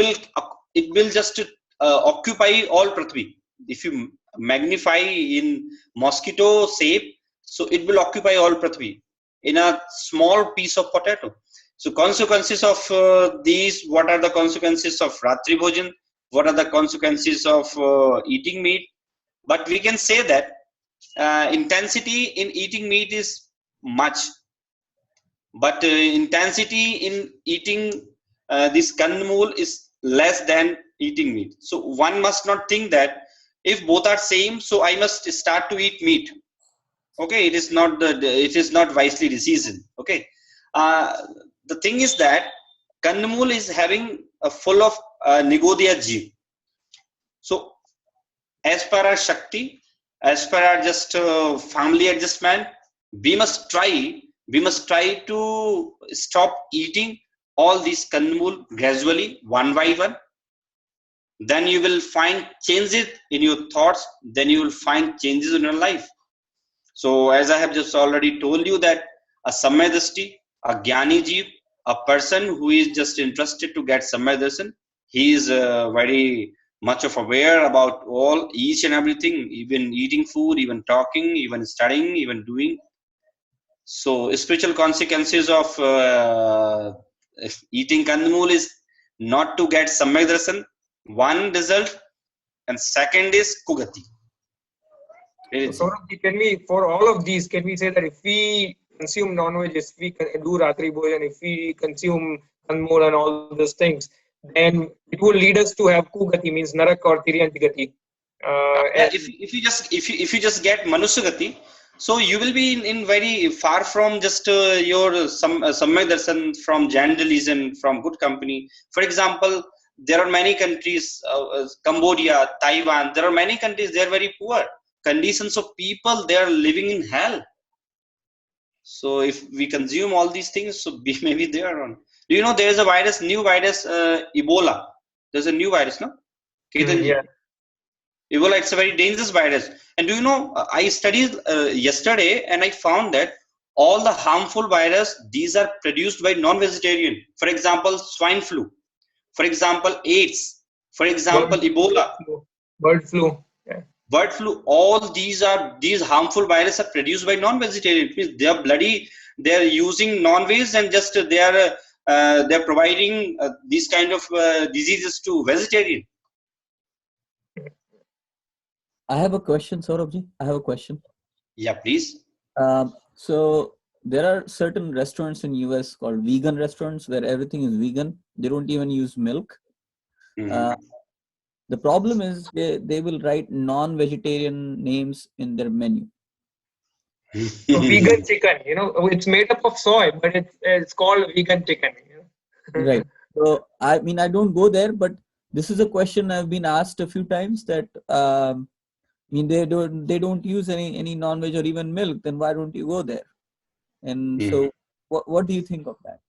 will just occupy all Prithvi. If you magnify in mosquito shape, so it will occupy all Prithvi in a small piece of potato. So consequences of these, what are the consequences of Ratri Bhojan? What are the consequences of eating meat? But we can say that intensity in eating meat is much, but intensity in eating this kandmul is less than eating meat. So one must not think that if both are same, so I must start to eat meat. Okay, it is not wisely decision. Okay, the thing is that Kandamul is having a full of Nigodya jeev. So as per our Shakti, as per our just family adjustment, we must try to stop eating all these Kandamul gradually, one by one. Then you will find changes in your thoughts, then you will find changes in your life. So as I have just already told you that a Samyadasti, a Jnani Jeev, a person who is just interested to get Samyadarshan, he is very much of aware about each and everything, even eating food, even talking, even studying, even doing. So spiritual consequences of eating Kandamul is not to get Samyadarshan, one result, and second is Kugati. So Saurabh, can we, for all of these, can we say that if we consume non-veg, if we do Ratri Bhojan, if we consume Kandamul and all those things, then it will lead us to have Kugati, means Narak or Tiryanti Gati. If you just get Manusya so you will be in very far from just your Samyak Darshan, from Jain religion, from good company. For example, there are many countries, Cambodia, Taiwan, there are many countries, they are very poor. Conditions of people, they are living in hell. So if we consume all these things, so maybe they are on. Do you know there is a new virus, Ebola? There's a new virus, no? Yeah. Ebola, it's a very dangerous virus. And do you know, I studied yesterday and I found that all the harmful virus, these are produced by non-vegetarian. For example, swine flu. For example, AIDS. For example, Ebola. Bird flu. Yeah. Bird flu, all these harmful viruses are produced by non-vegetarian. It means they are bloody, they are using non-veg and just they're providing these kind of diseases to vegetarian. I have a question, Saurabhji. I have a question. Yeah, please. So there are certain restaurants in US called vegan restaurants where everything is vegan. They don't even use milk. Mm-hmm. The problem is they will write non-vegetarian names in their menu. So vegan chicken, it's made up of soy, but it's called vegan chicken. Right. So I mean, I don't go there, but this is a question I've been asked a few times that I mean they don't use any non-veg or even milk. Then why don't you go there? And so what do you think of that?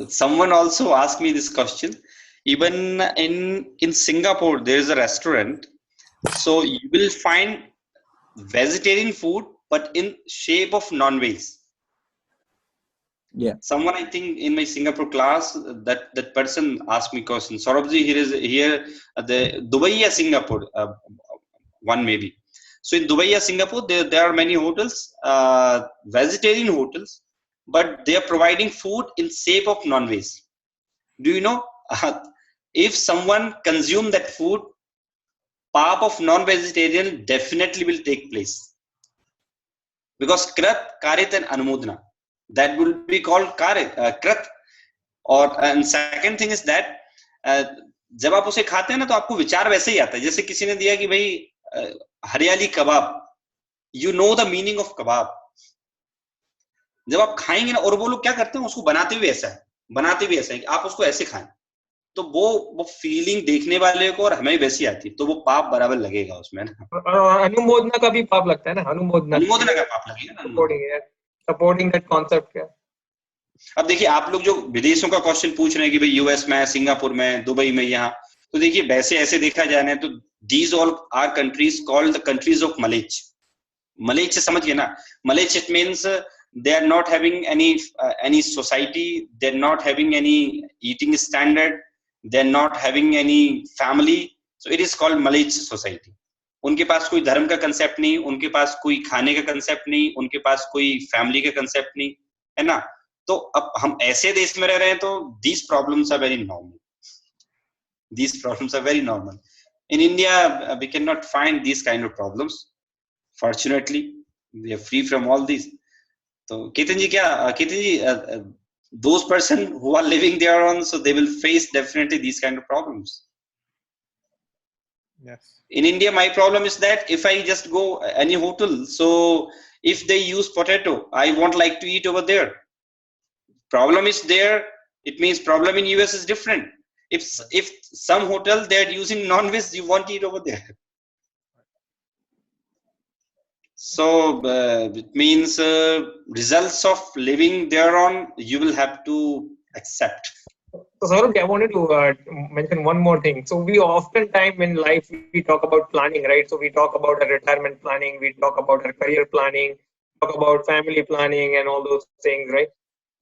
Someone also asked me this question. Even in Singapore, there is a restaurant. So you will find vegetarian food, but in shape of non-veg. Yeah. Someone, I think, in my Singapore class, that person asked me question. Saurabhji, here the Dubai or Singapore, one maybe. So in Dubai or Singapore, there are many hotels, vegetarian hotels, but they are providing food in shape of non-veg. Do you know, if someone consume that food, paap of non-vegetarian definitely will take place. Because krat, karit and anumodana, that will be called krat. And second thing is that जब आप उसे खाते हैं ना तो आपको विचार वैसे ही आता है जैसे किसी ने दिया कि भाई हरियाली कबाब, you know the meaning of kebab. जब आप खाएंगे ना, और वो लोग क्या करते हैं, उसको बनाते भी ऐसा है कि आप उसको ऐसे खाएं, तो वो फीलिंग देखने वाले को और हमें वैसी आती है, तो वो पाप बराबर लगेगा उसमें ना. अनुमोदना का भी पाप लगता है ना, अनुमोदना का पाप लगेगा ना, सपोर्टिंग दैट कॉन्सेप्ट. क्या अब देखिए, आप लोग जो विदेशों का क्वेश्चन पूछ रहे हैं कि भाई यूएस में, सिंगापुर में, दुबई में, यहाँ, तो देखिए वैसे ऐसे देखा जाए तो these all are countries called the countries of Malech. Malech से समझिए ना, Malech it means they are not having any society, they're not having any eating standard, they're not having any family, so it is called Malech society. उनके पास कोई धर्म का concept नहीं, उनके पास कोई खाने का कंसेप्ट नहीं, उनके पास कोई फैमिली का कंसेप्ट नहीं, है ना. तो अब हम ऐसे देश में रह रहे हैं तो these problems are very normal. These problems are very normal. In India, we cannot find these kind of problems. Fortunately, we are free from all these. तो केतन जी those person who are living there on, so they will face definitely these kind of problems. Yes. In India, my problem is that if I just go any hotel, so if they use potato, I won't like to eat over there. Problem is there, it means problem in US is different. If some hotel they're using non-veg, you won't eat over there. So it means results of living there on, you will have to accept. So Saurabh, I wanted to mention one more thing. So we oftentimes in life we talk about planning, right? So we talk about our retirement planning, we talk about our career planning, talk about family planning, and all those things, right?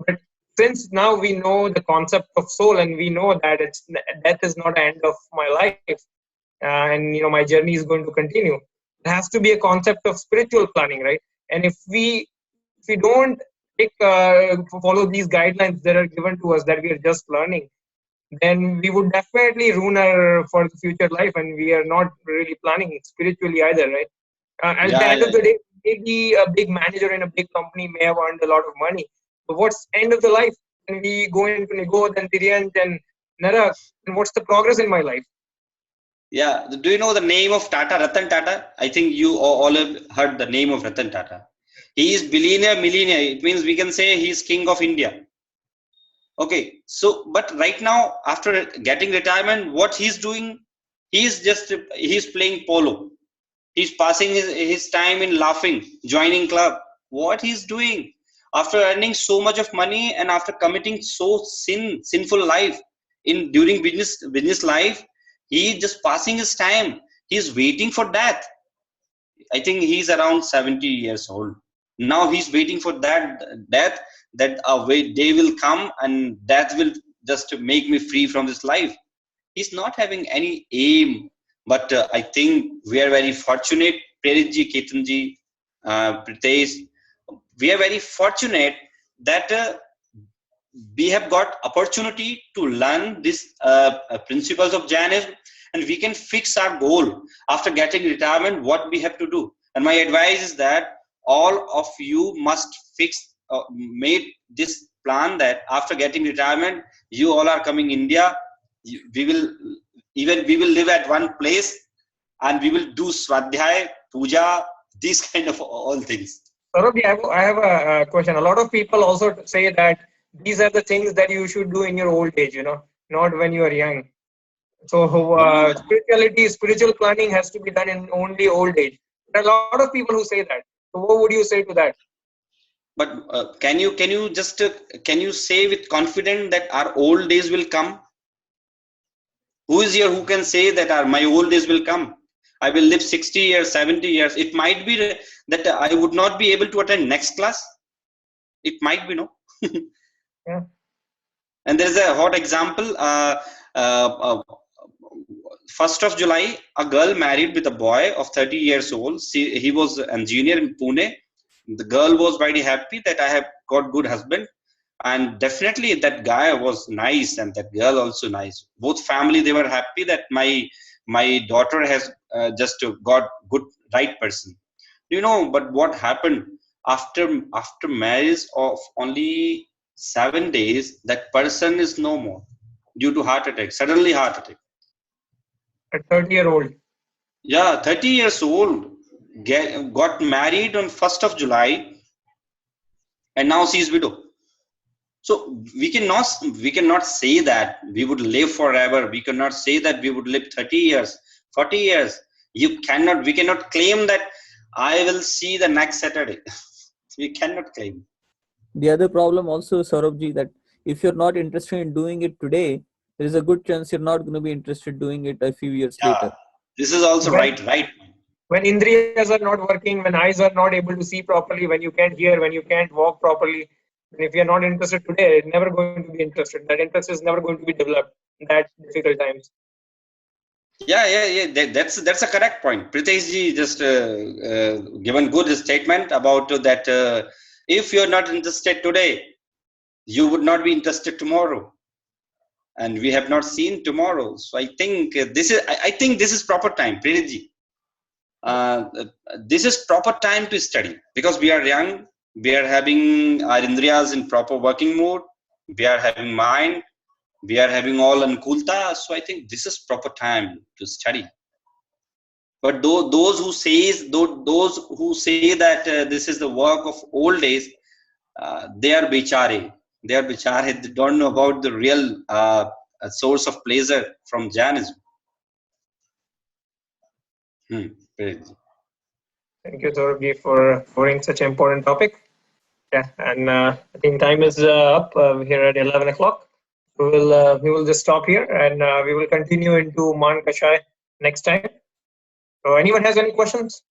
But since now we know the concept of soul, and we know that death is not the end of my life, and my journey is going to continue. There has to be a concept of spiritual planning, right? And if we don't follow these guidelines that are given to us that we are just learning, then we would definitely ruin our for the future life, and we are not really planning spiritually either, right? At the Yeah, end of the day, maybe a big manager in a big company may have earned a lot of money, but what's end of the life when we go into Nigod and Tiryant and Narak, and what's the progress in my life? yeah. Do you know the name of Tata, Ratan Tata? I think you all have heard the name of Ratan Tata. He is billionaire, millionaire. It means we can say he is king of India. Okay, so but right now after getting retirement, what he's doing, he's playing polo. He's passing his time in laughing, joining club. What he's doing after earning so much of money and after committing so sinful life in during business life, he just passing his time. He's waiting for death. I think he's around 70 years old. Now he's waiting for that death, that a day will come and death will just make me free from this life. He's not having any aim, but I think we are very fortunate, Preritji, Ketanji, Pritesh, we are very fortunate that we have got opportunity to learn these principles of Jainism, and we can fix our goal after getting retirement, what we have to do. And my advice is that all of you must made this plan that after getting retirement, you all are coming India. We will live at one place, and we will do swadhyay, puja, these kind of all things. Saurabh, I have a question. A lot of people also say that these are the things that you should do in your old age, not when you are young. So spiritual planning has to be done in only old age. There are a lot of people who say that. So what would you say to that? But can you just can you say with confidence that our old days will come? Who is here who can say that my old days will come? I will live 60 years, 70 years. It might be that I would not be able to attend next class. It might be, no. Yeah. And there's a hot example. 1st of July, a girl married with a boy of 30 years old. He was an engineer in Pune. The girl was very happy that I have got good husband, and definitely that guy was nice and that girl also nice. Both family, they were happy that my daughter has just got good right person. But what happened after marriage of only 7 days, that person is no more due to heart attack, suddenly heart attack. A 30-year-old. Yeah, 30 years old, got married on 1st of July, and now she's widow. So we cannot say that we would live forever. We cannot say that we would live 30 years, 40 years. We cannot claim that I will see the next Saturday. We cannot claim. The other problem also, Saurabhji, that if you're not interested in doing it today, there is a good chance you're not going to be interested in doing it a few years later. This is also right. When indriyas are not working, when eyes are not able to see properly, when you can't hear, when you can't walk properly, and if you're not interested today, it's never going to be interested. That interest is never going to be developed in that difficult times. Yeah. That's a correct point. Pritesh ji just given good statement about that. If you're not interested today, you would not be interested tomorrow, and we have not seen tomorrow. So I think this is proper time, Pritesh ji. This is proper time to study because we are young. We are having our indriyas in proper working mode. we are having mind, we are having all Anukulta. So I think this is proper time to study. But those who say that this is the work of old days, they are bichare. They don't know about the real source of pleasure from Jainism. Thank you, Saurabh, for covering such an important topic. Yeah, and I think time is up. We're here at 11 o'clock. We will just stop here, and we will continue into Man Kashai next time. So, anyone has any questions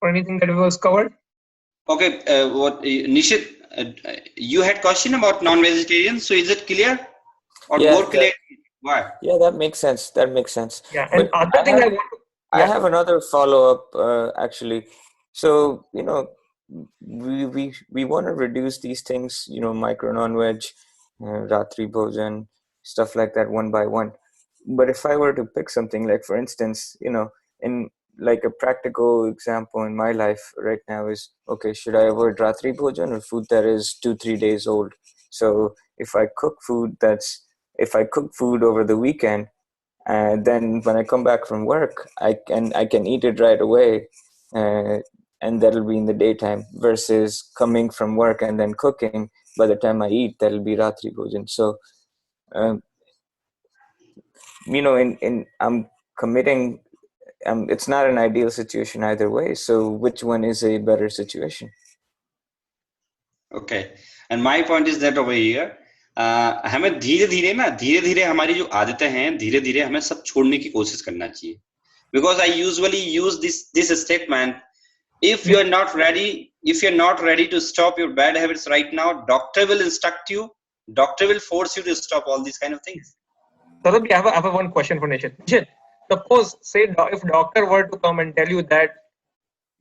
or anything that was covered? Okay, Nishit, you had question about non-vegetarian. So is it clear or Yeah, more clear? Why? Yeah, that makes sense. Yeah, and But other thing I want to. I have another follow-up, actually. So, we want to reduce these things, micro non-veg, ratri bhojan, stuff like that one by one. But if I were to pick something like, for instance, in like a practical example in my life right now is, okay, should I avoid ratri bhojan or food that is 2-3 days old? So if I cook food over the weekend, and then when I come back from work, I can eat it right away, and that'll be in the daytime. Versus coming from work and then cooking. By the time I eat, that'll be ratri bhojan. So, in I'm committing. It's not an ideal situation either way. So, which one is a better situation? Okay, and my point is that over here, हमें धीरे धीरे हमारी जो आदतें हैं धीरे धीरे हमें सब छोड़ने की कोशिश करना चाहिए. Because I usually use this statement: if you're not ready to stop your bad habits right now, doctor will instruct you, doctor will force you to stop all these kind of things. Saurabh, I have one question for Nishit. Nishit, suppose, say, if doctor were to come and tell you that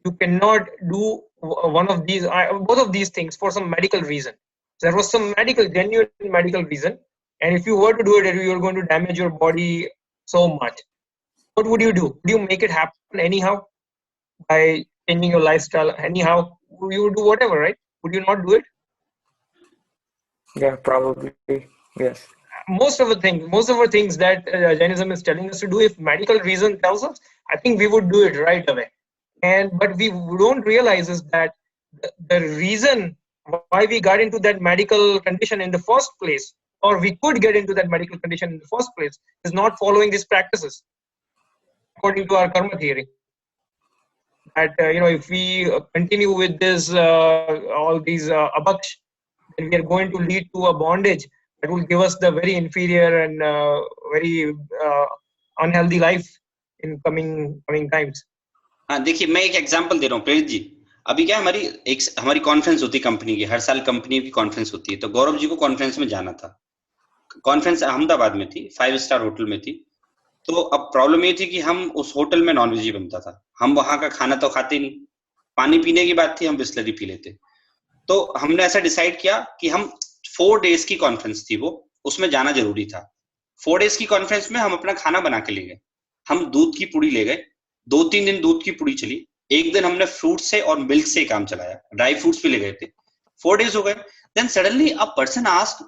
you cannot do one of these, both of these things for some medical reason. There was some genuine medical reason, and if you were to do it, you are going to damage your body so much. What would you do? Would you make it happen anyhow by changing your lifestyle? Anyhow, you would do whatever, right? Would you not do it? Yeah, probably. Yes. Most of the things that Jainism is telling us to do, if medical reason tells us, I think we would do it right away. But we don't realize is that the reason why we got into that medical condition in the first place, or we could get into that medical condition in the first place, is not following these practices according to our karma theory. That if we continue with this all these abaksh, then we are going to lead to a bondage that will give us the very inferior and very unhealthy life in coming times. हाँ, देखिए मैं एक example दे रहा हूँ प्रेरित जी. अभी क्या हमारी कॉन्फ्रेंस होती है कंपनी की, हर साल कंपनी की कॉन्फ्रेंस होती है. तो गौरव जी को कॉन्फ्रेंस में जाना था. कॉन्फ्रेंस अहमदाबाद में थी, 5 स्टार होटल में थी. तो अब प्रॉब्लम ये थी कि हम उस होटल में नॉनवेज ही बनता था. हम वहां का खाना तो खाते नहीं. पानी पीने की बात थी, हम बिस्लरी पी लेते. तो हमने ऐसा डिसाइड किया कि हम 4 डेज की कॉन्फ्रेंस थी वो, उसमें जाना जरूरी था. 4 डेज की कॉन्फ्रेंस में हम अपना खाना बना के ले गए. हम दूध की पुड़ी ले गए. 2-3 दिन दूध की पुड़ी चली. एक दिन हमने फ्रूट से और मिल्क से काम चलाया. ड्राई फ्रूट्स भी ले गए थे. 4 डेज हो गए. Then suddenly a person asked,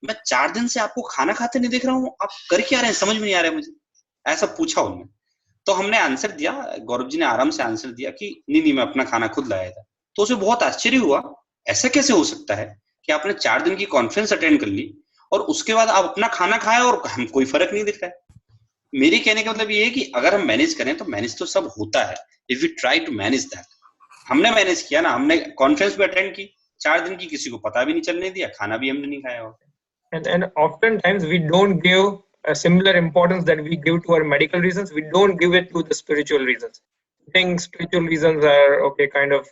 मैं 4 दिन से आपको खाना खाते नहीं देख रहा हूँ, आप कर क्या रहे हैं, समझ में नहीं आ रहा है मुझे. ऐसा पूछा उन्होंने. तो हमने आंसर दिया, गौरव जी ने आराम से आंसर दिया कि नहीं मैं अपना खाना खुद लाया था. तो उसे बहुत आश्चर्य हुआ, ऐसा कैसे हो सकता है कि आपने 4 दिन की कॉन्फ्रेंस अटेंड कर ली और उसके बाद आप अपना खाना खाया और हम कोई फर्क नहीं दिख रहा है. मेरे कहने का मतलब ये है कि अगर हम मैनेज करें तो मैनेज तो सब होता है, if you try to manage that. हमने मैनेज किया ना, हमने कॉन्फ्रेंस भी अटेंड की, 4 दिन की किसी को पता भी नहीं चलने दिया, खाना भी हमने नहीं खाया. And oftentimes we don't give a similar importance that we give to our medical reasons. We don't give it to the spiritual reasons. I think spiritual reasons are okay, kind of,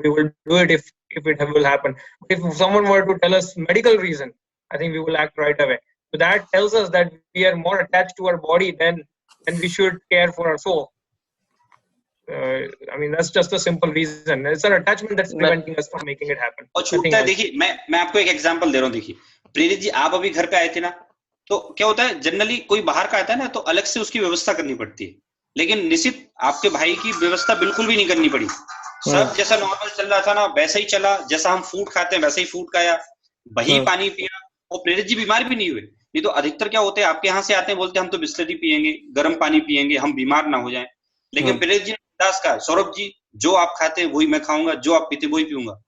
we will do it if it will happen. If someone were to tell us medical reason, I think we will act right away. So that tells us that we are more attached to our body than we should care for our soul. I mean, that's just a simple reason. It's our attachment that's preventing us from making it happen. और छूटता है. देखिए मैं आपको एक example दे रहा हूँ. देखिए प्रेरित जी, आप अभी घर पे आए थे ना, तो क्या होता है, जनरली कोई बाहर का आता है ना तो अलग से उसकी व्यवस्था करनी पड़ती है. लेकिन निश्चित आपके भाई की व्यवस्था बिल्कुल भी नहीं करनी पड़ी. सब जैसा नॉर्मल चल रहा था ना वैसा ही चला. जैसा हम फूड खाते हैं वैसा ही फूड खाया. वही पानी पिया, और प्रेरित जी बीमार भी नहीं हुए। नहीं तो अधिकतर क्या होते हैं, आपके यहाँ से आते हैं बोलते हैं हम तो बिस्लरी पियेंगे, गर्म पानी पियेंगे, हम बीमार ना हो जाएं। लेकिन प्रेरित जी ने बिंदास कहा, सौरभ जी जो आप खाते हैं वही मैं खाऊंगा, जो आप पीते वही पीऊंगा।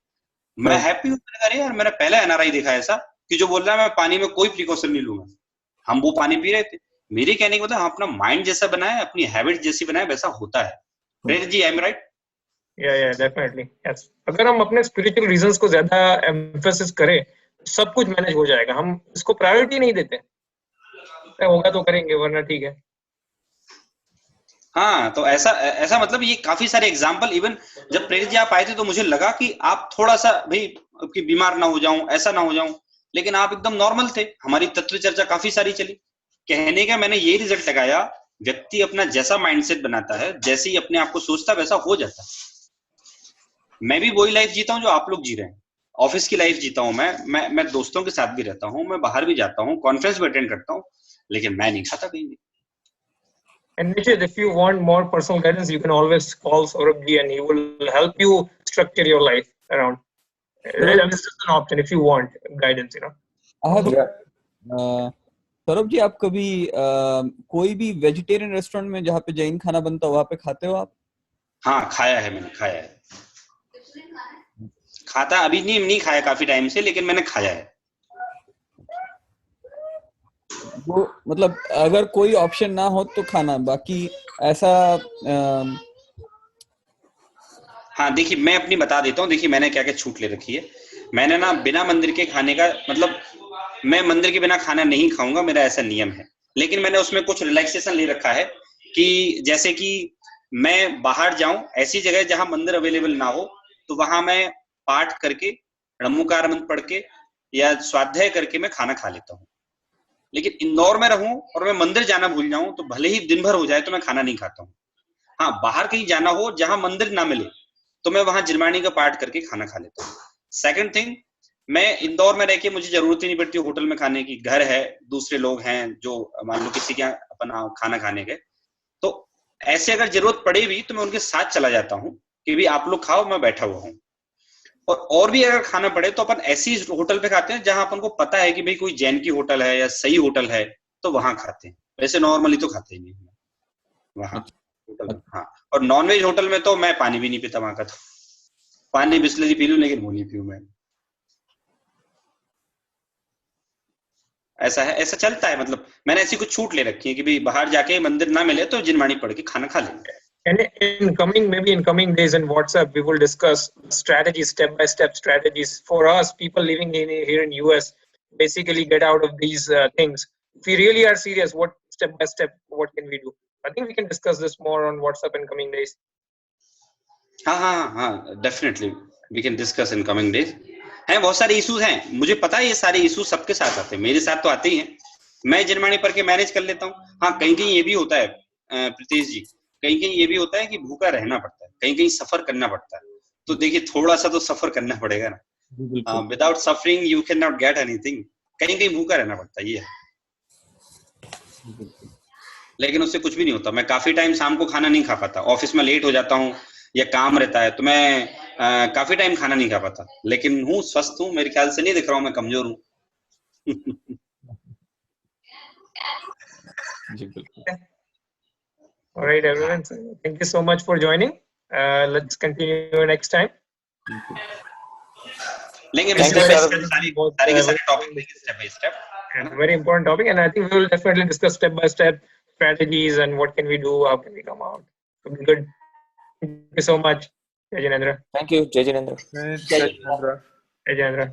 मैं हैप्पी हूँ। अरे यार, मैंने पहला एनआरआई देखा है ऐसा कि जो बोल रहा है मैं पानी में कोई प्रिकॉशन नहीं लूंगा। हम वो पानी पी रहे थे। मेरे कहने का मतलब हम अपना माइंड जैसा बनाए, अपनी हैबिट जैसी बनाए, वैसा होता है। प्रेरित जी, आई एम राइट? या डेफिनेटली यस। अगर हम अपने स्पिरिचुअल रीजंस को ज्यादा एम्फेसिस करें, सब कुछ मैनेज हो जाएगा। हम इसको प्रायोरिटी नहीं देते, होगा तो करेंगे वरना ठीक है। हाँ, तो ऐसा ऐसा मतलब ये काफी सारे एग्जाम्पल, इवन जब प्रेरित जी आप आए थे तो मुझे लगा कि आप थोड़ा सा भाई कि बीमार ना हो जाऊं, ऐसा ना हो जाऊं, लेकिन आप एकदम नॉर्मल थे। हमारी तत्व चर्चा काफी सारी चली। कहने का मैंने ये रिजल्ट लगाया, व्यक्ति अपना जैसा माइंडसेट बनाता है, जैसे ही अपने आप को सोचता है वैसा हो जाता है। मैं भी वही लाइफ जीता हूँ जो आप लोग जी रहे हैं। ऑफिस की लाइफ जीता हूँ मैं दोस्तों के साथ भी रहता हूँ, मैं बाहर भी जाता हूँ, कॉन्फ्रेंस भी अटेंड करता हूँ, लेकिन मैं नहीं खाता कहीं भी। And Nishit, if you want more personal guidance, you can always call Saurabh ji and he will help you structure your life around. This is an option if you want guidance, Saurabh ji, आप कभी कोई भी vegetarian restaurant में जहाँ पे जैन खाना बनता हो वहाँ पे खाते हो आप? हाँ, खाया है, मैंने खाया है। खाता अभी नहीं खाया काफी टाइम से, लेकिन मैंने खाया है। वो मतलब अगर कोई ऑप्शन ना हो तो खाना, बाकी ऐसा हाँ, देखिए मैं अपनी बता देता हूँ। देखिए मैंने क्या क्या छूट ले रखी है। मैंने ना बिना मंदिर के खाने का मतलब, मैं मंदिर के बिना खाना नहीं खाऊंगा, मेरा ऐसा नियम है। लेकिन मैंने उसमें कुछ रिलैक्सेशन ले रखा है कि जैसे कि मैं बाहर जाऊं ऐसी जगह जहां मंदिर अवेलेबल ना हो, तो वहां मैं पाठ करके, णम्मुकार मंत्र पढ़ के या स्वाध्याय करके मैं खाना खा लेता हूँ। लेकिन इंदौर में रहूं और मैं मंदिर जाना भूल जाऊं तो भले ही दिन भर हो जाए तो मैं खाना नहीं खाता हूँ। हाँ, बाहर कहीं जाना हो जहां मंदिर ना मिले तो मैं वहां जिरमानी का पाठ करके खाना खा लेता हूँ। सेकंड थिंग, मैं इंदौर में रह के मुझे जरूरत ही नहीं पड़ती होटल में खाने की। घर है, दूसरे लोग हैं जो मान लो किसी के अपना खाना खाने के, तो ऐसे अगर जरूरत पड़े भी तो मैं उनके साथ चला जाता हूँ कि भी आप लोग खाओ, मैं बैठा हुआ हूँ। और भी अगर खाना पड़े तो अपन ऐसी होटल पे खाते हैं जहां अपन को पता है कि भाई कोई जैन की होटल है या सही होटल है, तो वहां खाते हैं। वैसे नॉर्मली तो खाते ही नहीं वहां होटल में। हाँ, और नॉनवेज होटल में तो मैं पानी भी नहीं पीता वहां का। तो पानी बिस्लरी पी लूं, लेकिन वो नहीं पीऊं मैं। ऐसा है, ऐसा चलता है। मतलब मैंने ऐसी कुछ छूट ले रखी है कि भाई बाहर जाके मंदिर ना मिले तो जिनवाणी पढ़ के खाना खा लेंगे। And maybe in coming days in WhatsApp, we will discuss strategies, step-by-step strategies for us, people living here in US, basically get out of these things. If we really are serious, what step-by-step, what can we do? I think we can discuss this more on WhatsApp in coming days. हाँ, definitely we can discuss in coming days. हैं बहुत सारे issues हैं, मुझे पता है ये सारे इश्यूज सबके साथ आते हैं, मेरे साथ तो आते ही हैं। मैं जिनवाणी पढ़ के मैनेज कर लेता हूँ। हाँ, कहीं कहीं ये भी होता है प्रीतेश जी, कहीं कहीं ये भी होता है कि भूखा रहना पड़ता है, कहीं कहीं सफर करना पड़ता है। तो देखिए थोड़ा सा तो सफर करना पड़ेगा ना। Without suffering you can not get anything. कहीं कहीं भूखा रहना पड़ता है, ये है। लेकिन उससे कुछ भी नहीं होता। मैं काफी टाइम शाम को खाना नहीं खा पाता, ऑफिस में लेट हो जाता हूँ या काम रहता है, तो मैं काफी टाइम खाना नहीं खा पाता। लेकिन हूँ स्वस्थ हूँ, मेरे ख्याल से नहीं दिख रहा हूँ मैं कमजोर हूँ। All right, everyone. So thank you so much for joining. Let's continue next time. लेंगे स्टेप बाय स्टेप, सारे के सारे टॉपिक लेंगे step by step. Very important topic, and I think we will definitely discuss step-by-step strategies and what can we do, how can we come out. It'll be good. Thank you so much, Jainendra. Thank you, Jai Jinendra. Jai Jinendra. Jainendra.